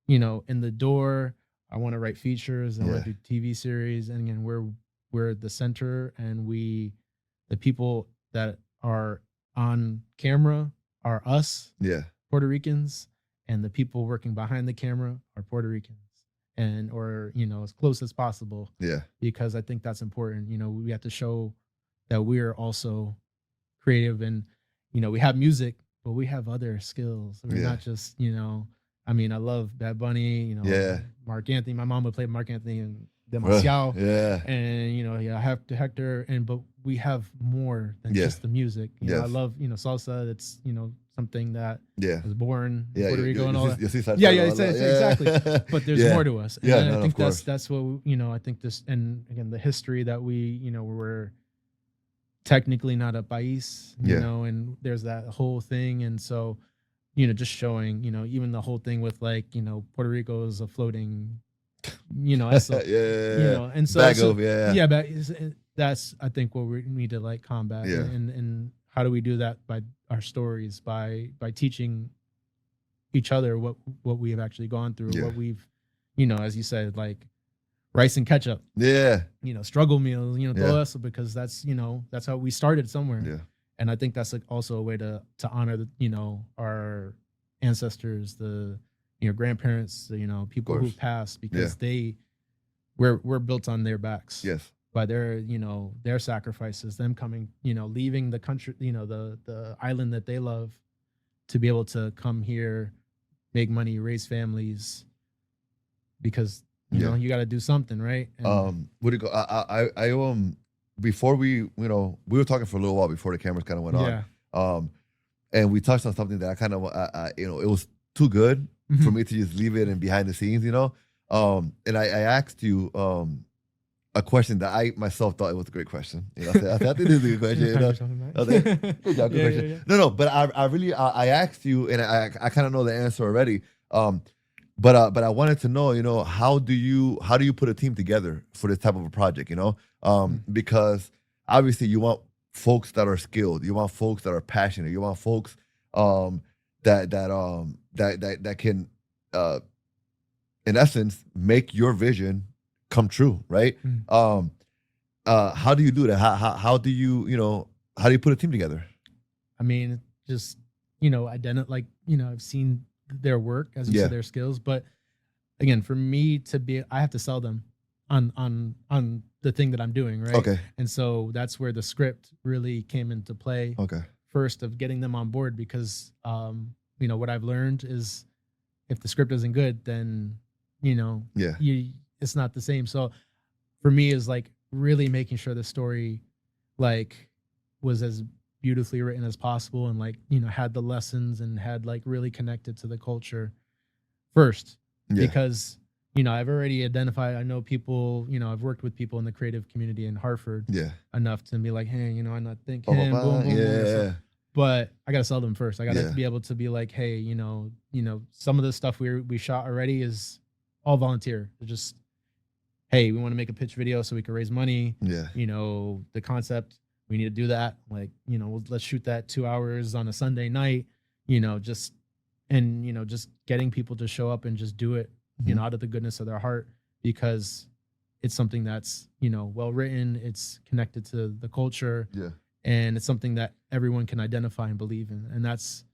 in the door. I want to write features. I want to do TV series, and again, we're the center, and the people that are on camera are us, Puerto Ricans, and the people working behind the camera are Puerto Ricans, or as close as possible. Yeah, because I think that's important. We have to show that we're also creative, and we have music, but we have other skills. We're not just I mean, I love Bad Bunny, Mark Anthony. My mom would play Mark Anthony and Demasiado. And I have to Hector, but we have more than just the music. I love salsa. That's something that was born in Puerto Rico and all that. Exactly. But there's more to us. And I think that's what I think this, and again, the history that we're technically not a país, and there's that whole thing, and so just showing even the whole thing with like Puerto Rico is a floating and so that's I think what we need to like combat, and how do we do that? By our stories, by teaching each other what we have actually gone through, what we've as you said, like rice and ketchup, struggle meals, todo eso, because that's that's how we started somewhere. And I think that's like also a way to honor our ancestors, the grandparents, people who passed, because we're built on their backs. By their their sacrifices, them coming, leaving the country, the island that they love, to be able to come here, make money, raise families, because you got to do something, right? And, what do you go? I before we were talking for a little while before the cameras kind of went on, and we touched on something that I kind of it was too good for me to just leave it in behind the scenes, and I asked you a question that I myself thought it was a great question. I think this is a good question. Good job, good question. No, but I really asked you, and I kind of know the answer already. But I wanted to know, how do you put a team together for this type of a project? Because obviously you want folks that are skilled, you want folks that are passionate, you want folks that can in essence make your vision come true, right? How do you do that? How do you put a team together? I mean, just identify, I've seen their work, as you said, their skills, but again, for me I have to sell them on the thing that I'm doing, right? Okay. And so that's where the script really came into play. Okay. First, of getting them on board, because what I've learned is if the script isn't good, then it's not the same. So for me, is like really making sure the story like was as beautifully written as possible, and like had the lessons, and had like really connected to the culture first, because I've already identified, I know people, I've worked with people in the creative community in Hartford enough to be like, hey, I not think him, boom. But I gotta sell them first. I gotta be able to be like, hey, some of the stuff we shot already is all volunteer. It's just, hey, we want to make a pitch video so we can raise money. The concept, we need to do that. Like, let's shoot that 2 hours on a Sunday night, just getting people to show up and just do it, out of the goodness of their heart, because it's something that's, well written, it's connected to the culture. and it's something that everyone can identify and believe in, and that's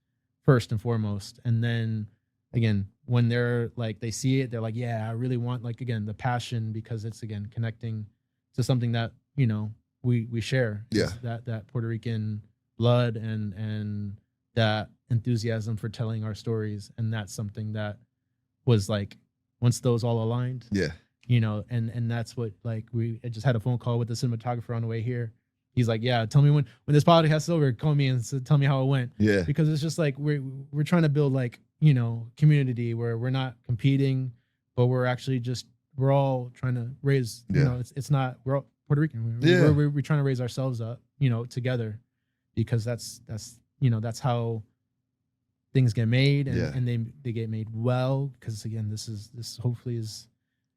first and foremost. And then again, when they're like, they see it, they're like, yeah, I really want, like, again, the passion, because it's, again, connecting to something that, you know, we share, Yeah. that Puerto Rican blood and that enthusiasm for telling our stories. And that's something that was like, once those all aligned, Yeah. you know, and that's what, like, I just had a phone call with the cinematographer on the way here. He's like, yeah, tell me when this podcast is over, call me and tell me how it went. Yeah. Because it's just like, we're trying to build, like, you know, community where we're not competing, but we're actually just, we're all trying to raise, you know, it's not, we're all Puerto Rican. We're trying to raise ourselves up, you know, together, because that's, you know, that's how things get made, and they get made well. Because again, this hopefully is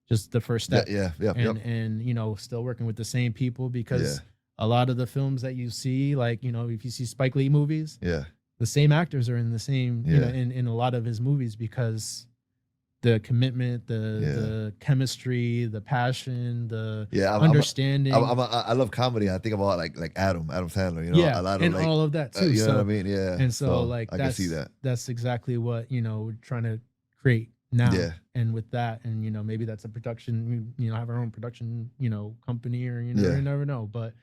just the first step. And you know, still working with the same people, because a lot of the films that you see, like, you know, if you see Spike Lee movies, the same actors are in the same, you know, in a lot of his movies, because the commitment, the chemistry, the passion, the understanding. I love comedy. I think about like Adam Sandler, you know, a lot of, and like, all of that too. You know what I mean? Yeah. And so like, I can see that. That's exactly what, you know, we're trying to create now. Yeah. And with that, and, you know, maybe that's a production, you know, have our own production, you know, company, or, you know, you never know. But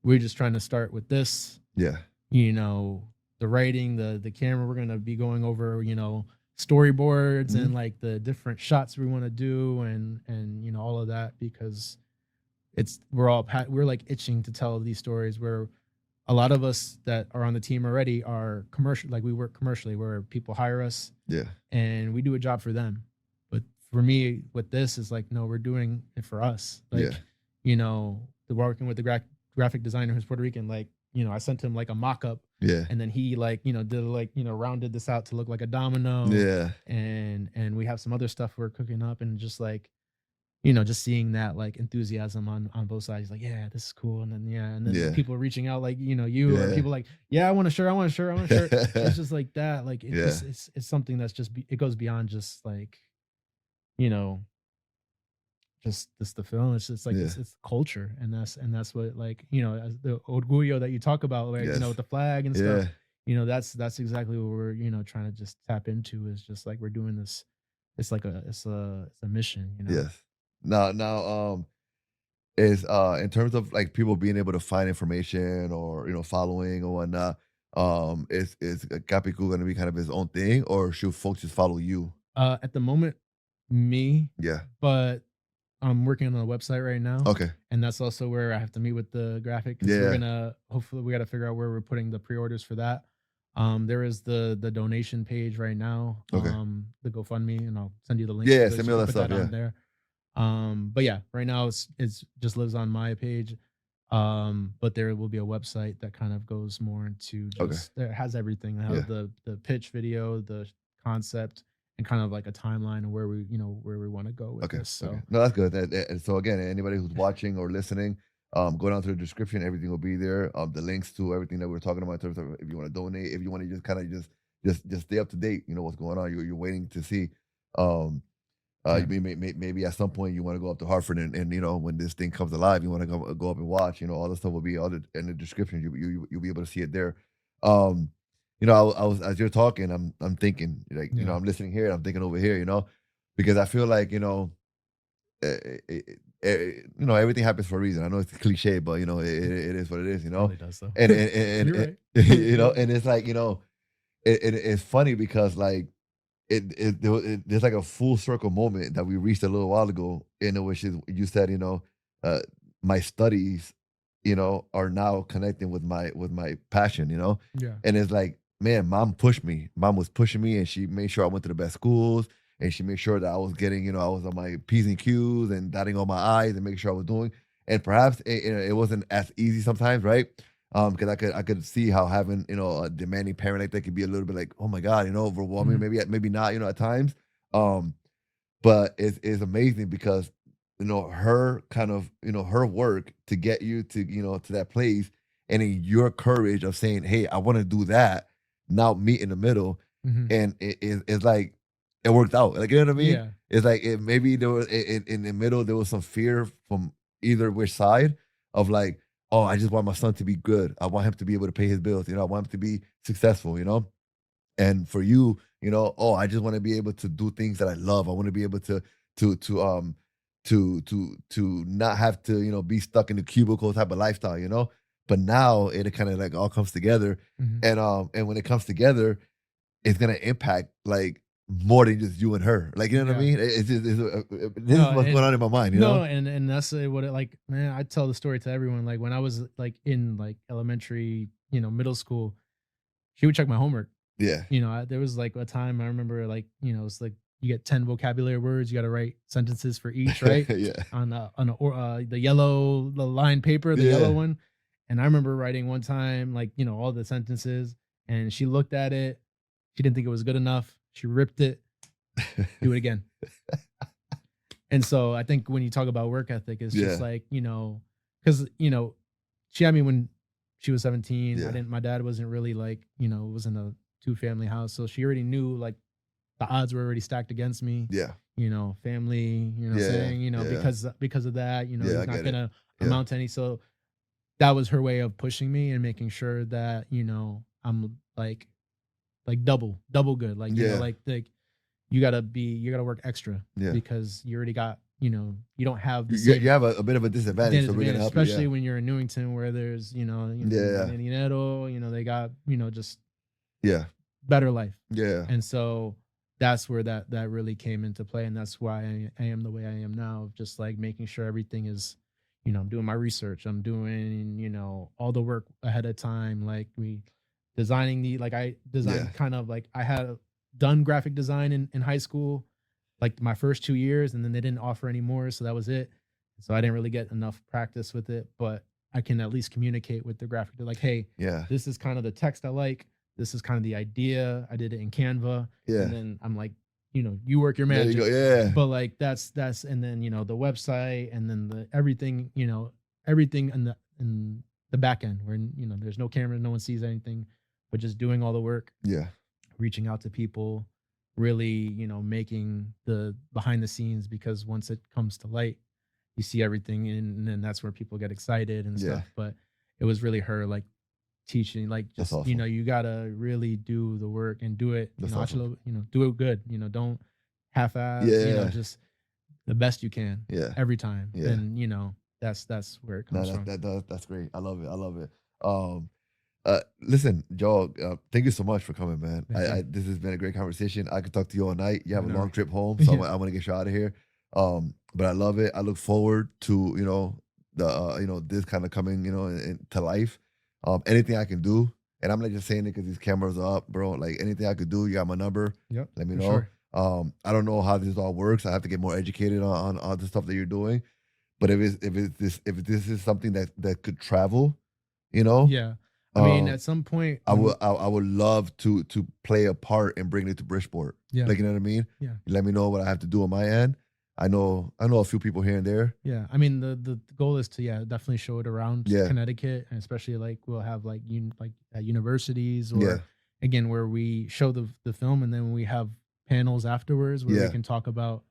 we're just trying to start with this. Yeah. You know, the writing, the camera, we're gonna be going over, you know, storyboards and like the different shots we want to do, and you know, all of that, because we're like itching to tell these stories, where a lot of us that are on the team already are commercial, like we work commercially, where people hire us, and we do a job for them. But for me, with this is like, no, we're doing it for us. Like, you know, working with the graphic designer who's Puerto Rican, like, you know, I sent him like a mock-up, and then he, like, you know, did, like, you know, rounded this out to look like a domino, and we have some other stuff we're cooking up, and just like, you know, just seeing that, like, enthusiasm on both sides, like, yeah, this is cool, and then people reaching out, like, you know, or people like, yeah, I want a shirt, it's just like that, like, it's something that's just it goes beyond just like, you know, just the film. It's just like, it's culture, and that's what, like, you know, as the orgullo that you talk about, like, you know, with the flag and stuff, you know, that's exactly what we're, you know, trying to just tap into, is just like, we're doing this, it's like it's a mission, you know. Now is in terms of like people being able to find information, or, you know, following or whatnot, is CAPICU going to be kind of his own thing, or should folks just follow you? At the moment, me, but I'm working on a website right now. Okay. And that's also where I have to meet with the graphic. We're hopefully we got to figure out where we're putting the pre-orders for that. There is the donation page right now. Okay. The GoFundMe, and I'll send you the link. Yeah, send me all that stuff. On there. But yeah, right now it's just lives on my page. But there will be a website that kind of goes more into just, it has everything. It has the pitch video, the concept, and kind of like a timeline of where we want to go with this. So no, that's good. So again, anybody who's watching or listening, go down to the description. Everything will be there. The links to everything that we're talking about in terms of if you want to donate, if you want to just kind of just stay up to date, you know what's going on. You're waiting to see. Maybe at some point you want to go up to Hartford, and you know, when this thing comes alive, you want to go up and watch. You know, all the stuff will be all in the description. You'll be able to see it there. You know, I was, as you're talking, I'm thinking, like, you know, I'm listening here, and I'm thinking over here, you know, because I feel like, you know, you know, everything happens for a reason. I know it's a cliche, but you know, it is what it is, you know. It really does, though. And you're right. You know, and it's like, you know, it's funny because like there's like a full circle moment that we reached a little while ago, in which is you said, you know, my studies, you know, are now connecting with my passion, you know. And it's like, man, mom pushed me. Mom was pushing me, and she made sure I went to the best schools, and she made sure that I was getting, you know, I was on my P's and Q's and dotting all my I's and making sure I was doing. And perhaps it wasn't as easy sometimes, right? Because I could see how having, you know, a demanding parent like that could be a little bit like, oh my God, you know, overwhelming. Maybe not, you know, at times. But it's amazing because, you know, her kind of, you know, her work to get you to, you know, to that place, and in your courage of saying, hey, I want to do that. Now meet in the middle, and it's like it worked out. Like, you know what I mean? Yeah. It's like maybe there was in the middle there was some fear from either which side of like, oh, I just want my son to be good. I want him to be able to pay his bills. I want him to be successful, And for you, oh, I just want to be able to do things that I love. I want to be able to not have to, be stuck in the cubicle type of lifestyle. But now it kind of like all comes together. Mm-hmm. And when it comes together, it's gonna impact like more than just you and her. Like, you know what I mean? This is what's going on in my mind, and that's what it, like, man, I tell the story to everyone. Like when I was like in like elementary, middle school, she would check my homework. Yeah. There was like a time I remember, like, it's like you get 10 vocabulary words, you got to write sentences for each, right? Yeah. On the yellow, the line paper, the yellow one. And I remember writing one time, like, all the sentences, and she looked at it. She didn't think it was good enough. She ripped it. Do it again. And so I think when you talk about work ethic, it's just like, because, she had me when she was 17. Yeah. My dad wasn't really like, wasn't a 2-family house. So she already knew like the odds were already stacked against me. Yeah. Family, saying, because of that, he's not going to amount to any. So that was her way of pushing me and making sure that, I'm like double good. Like, like you gotta work extra because you already got, you don't have the you have a bit of a disadvantage, so we're gonna help especially you, when you're in Newington where there's, dinero, they got, just better life. Yeah. And so that's where that really came into play. And that's why I am the way I am now, just like making sure everything is, I'm doing my research. I'm doing, all the work ahead of time. Like designing I designed kind of like I had done graphic design in high school, like my first 2 years, and then they didn't offer anymore. So that was it. So I didn't really get enough practice with it, but I can at least communicate with the graphic. They're like, hey, this is kind of the text I like. This is kind of the idea. I did it in Canva. Yeah. And then I'm like, you work your magic. There you go. Yeah. But like that's and then the website and then the everything in the back end where there's no camera, no one sees anything, but just doing all the work. Yeah. Reaching out to people, really, making the behind the scenes, because once it comes to light, you see everything, and then that's where people get excited and stuff. But it was really her like teaching, like just awesome. You gotta really do the work and do it. Awesome. Do it good. Don't half-ass. Just the best you can. Yeah. Every time. Yeah. And that's where it comes from. That's great. I love it. Listen, Joel, thank you so much for coming, man. This has been a great conversation. I could talk to you all night. You have a long trip home, so I want to get you out of here. But I love it. I look forward to this kind of coming to life. Anything I can do, and I'm not just saying it because these cameras are up, bro. Like anything I could do, you got my number. Yep. Let me know. Sure. I don't know how this all works. I have to get more educated on all the stuff that you're doing. But if this is something that could travel, Yeah. I mean, at some point, I would love to play a part and bring it to Bridgeport. Yeah. Like, you know what I mean? Yeah. Let me know what I have to do on my end. I know a few people here and there. Yeah. I mean, the goal is to definitely show it around Connecticut, and especially like we'll have like at universities or again where we show the film, and then we have panels afterwards where we can talk about.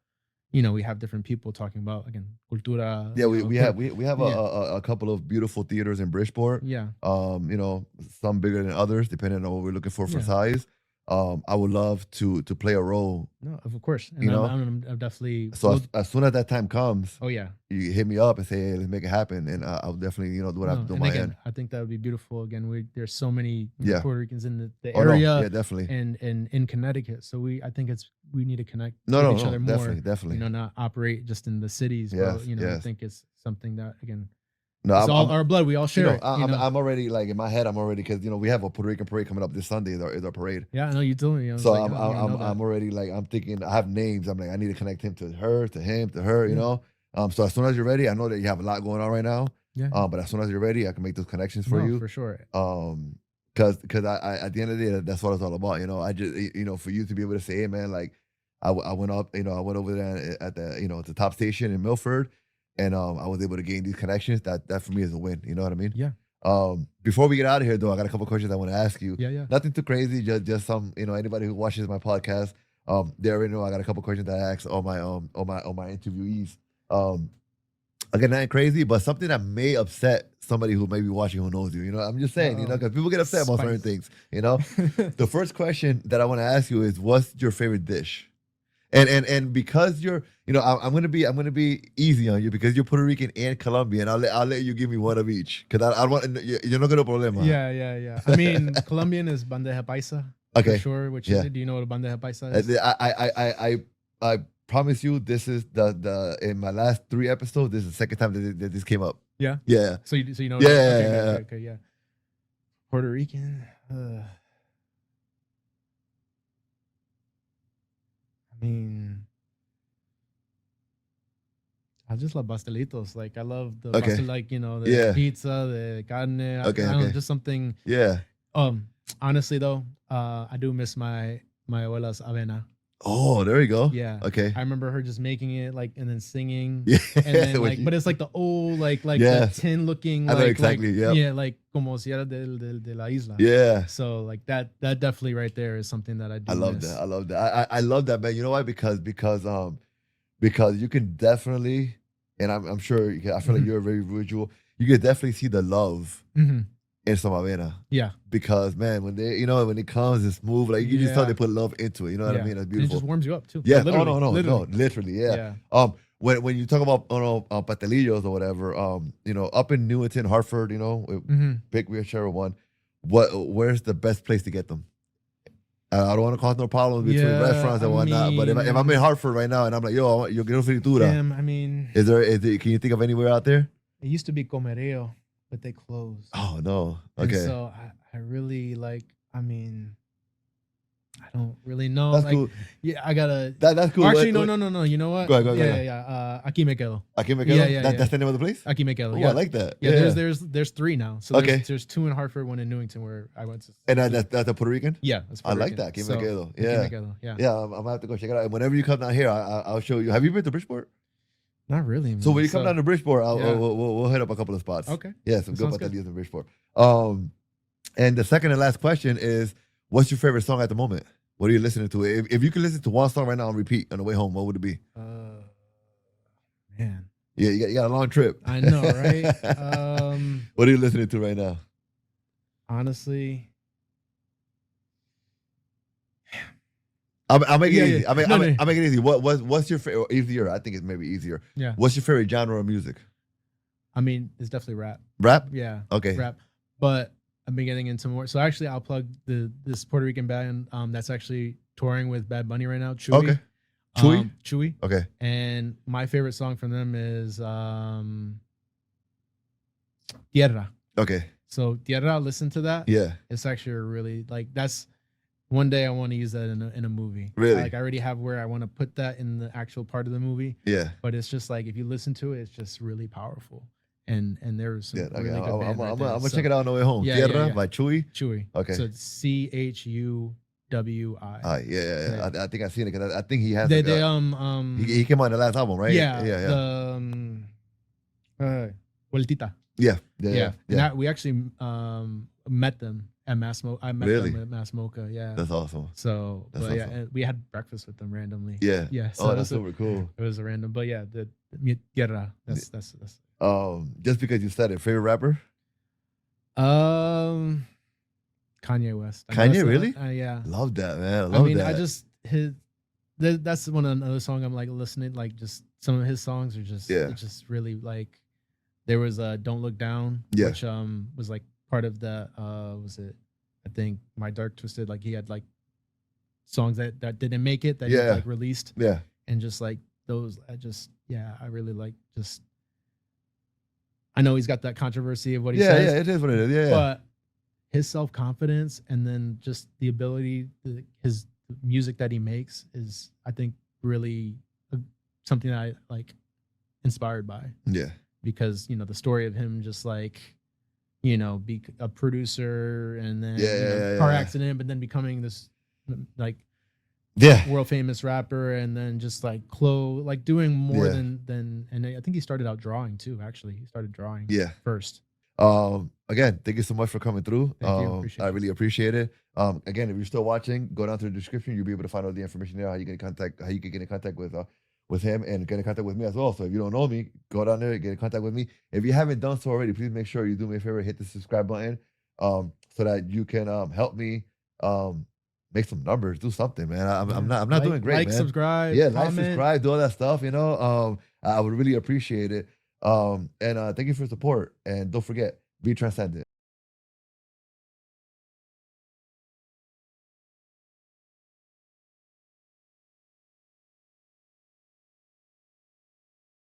We have different people talking about, again, cultura. Yeah, we have a couple of beautiful theaters in Bridgeport. Yeah. Some bigger than others, depending on what we're looking for size. I would love to play a role. No, of course. And I'm definitely. So as soon as that time comes, oh yeah, you hit me up and say, hey, let's make it happen, and I'll definitely do what I have to do on my end. I think that would be beautiful. Again, there's so many Puerto Ricans in the area. Yeah, definitely. And in Connecticut, so I think we need to connect with each other more. Definitely. Not operate just in the cities. Yes, but, I think it's something that, again. No, it's all our blood. We all share it. I'm already like in my head. I'm already, because we have a Puerto Rican parade coming up this Sunday. Is our parade. Yeah, I know you told me. So I'm already like, I'm thinking. I have names. I'm like, I need to connect him to her, to him, to her. So as soon as you're ready, I know that you have a lot going on right now. Yeah. But as soon as you're ready, I can make those connections for you. For sure. Because I at the end of the day, that's what it's all about. I just for you to be able to say, hey man, like I went up. I went over there at the top station in Milford. And I was able to gain these connections. That for me is a win. You know what I mean? Yeah. Before we get out of here, though, I got a couple questions I want to ask you. Yeah. Nothing too crazy. Just some. Anybody who watches my podcast, they already know I got a couple questions that I ask all my interviewees. Again, not crazy, but something that may upset somebody who may be watching who knows you. You know, I'm just saying, you know, because people get upset about certain things. You know, the first question that I want to ask you is, what's your favorite dish? And because you're, you know, I'm gonna be easy on you because you're Puerto Rican and Colombian. I'll let you give me one of each because I want you're not gonna problema. Yeah. I mean, Colombian is bandeja paisa. Okay, for sure. Which is, do you know what a bandeja paisa is? I promise you, this is the in my last 3 episodes, this is the second time that this came up. Yeah. Yeah. So you know. Yeah. Okay. Yeah. Puerto Rican. I mean, I just love pastelitos. Like I love the pastel, like you know, the pizza, the carne. I don't know, just something. Yeah. Honestly though, I do miss my abuela's avena. Oh, there you go. Yeah. Okay. I remember her just making it like and then singing. Yeah. And then like, but it's like the old like the tin looking. Like, I know exactly. Yeah. Like como si era de la isla. Yeah. So like that definitely right there is something that I do. I love that. I love that. I love that, man. You know why? Because you can definitely, and I'm sure I feel like you're very visual. You can definitely see the love in some avena. Yeah. Because man, when it comes, it's smooth. Like you just tell they put love into it. You know what I mean? That's beautiful. And it just warms you up too. Yeah. Literally. No, literally. Yeah. When you talk about pastelillos or whatever, you know, up in Newington, Hartford, you know, pick whichever one. Where's the best place to get them? I don't want to cause no problems between restaurants and whatnot. But if I'm in Hartford right now and I'm like, yo, I want your fritura. Damn, I mean, is there? Can you think of anywhere out there? It used to be Comereo, but they closed. Oh no. Okay. And so I really like. I mean, I don't really know. That's like, cool. Yeah, I gotta. That's cool. Actually, no. You know what? Go ahead. Yeah. Aquí me quedo. Aquí me quedo. That's the name of the place. Aquí me quedo. Oh, I like that. Yeah. There's 3 now. So there's 2 in Hartford, 1 in Newington where I went to. And that's a Puerto Rican. Yeah, that's Puerto Rican. Like that. Aquí me quedo. Yeah. Yeah. I'm gonna have to go check it out. And whenever you come down here, I'll show you. Have you been to Bridgeport? Not really, man. So when you come down to Bridgeport, we'll hit up a couple of spots. Okay. Yeah, some good pastelillos in Bridgeport. And the second and last question is, what's your favorite song at the moment? What are you listening to? If you could listen to one song right now on repeat on the way home, what would it be? Man. Yeah, you got a long trip. I know, right? What are you listening to right now? Honestly, I'll make it easy. I'll make it easy. What's your favorite? Easier? I think it's maybe easier. Yeah. What's your favorite genre of music? I mean, it's definitely rap. Rap? Yeah. Okay. Rap. But I've been getting into more. So actually, I'll plug this Puerto Rican band that's actually touring with Bad Bunny right now. Chewy. Okay. Chewy. Okay. And my favorite song from them is Tierra. Okay. So Tierra, listen to that. Yeah. It's actually a really that's. One day I want to use that in a movie. Really? Like I already have where I want to put that in the actual part of the movie. Yeah. But it's just like if you listen to it, it's just really powerful. And there's some really good band I'm gonna check it out on the way home. Tierra by Chewy. Chewy. Okay. So it's CHUWI. Yeah. I think I've seen it because I think he has. He came on the last album, right? Yeah. Vueltita. Yeah. And we actually met them at Mass Mocha. I met them at Mass Mocha. Yeah. That's awesome. So, and we had breakfast with them randomly. Yeah. Yeah. So that's super cool. It was a random, but yeah, the Tierra. That's. Just because you said it, favorite rapper? Kanye West. Kanye, really? Yeah. Love that, man. I mean, that's one another song I'm like listening. Like just some of his songs are just it's just really like. There was Don't Look Down, which was like part of the was it? I think My Dark Twisted. Like he had like songs that didn't make it that he like released. Yeah. And just like those, I really like just. I know he's got that controversy of what he says. Yeah, it is what it is. Yeah. But his self-confidence and then just the ability, his music that he makes is, I think, really something that I like inspired by. Yeah. Because, the story of him just like, be a producer and then car accident, but then becoming this like world famous rapper and then just like doing more than and I think he started out drawing too, actually. He started drawing first. Again, thank you so much for coming through. I really appreciate it. Again, if you're still watching, go down to the description. You'll be able to find all the information there, how you can get in contact with with him and get in contact with me as well. So if you don't know me, go down there and get in contact with me. If you haven't done so already, please make sure you do me a favor, hit the subscribe button, so that you can help me make some numbers, do something, man. I'm not doing great, man. Subscribe, yeah, comment. like, subscribe, do all that stuff. You know, I would really appreciate it. And thank you for your support. And don't forget, be transcendent.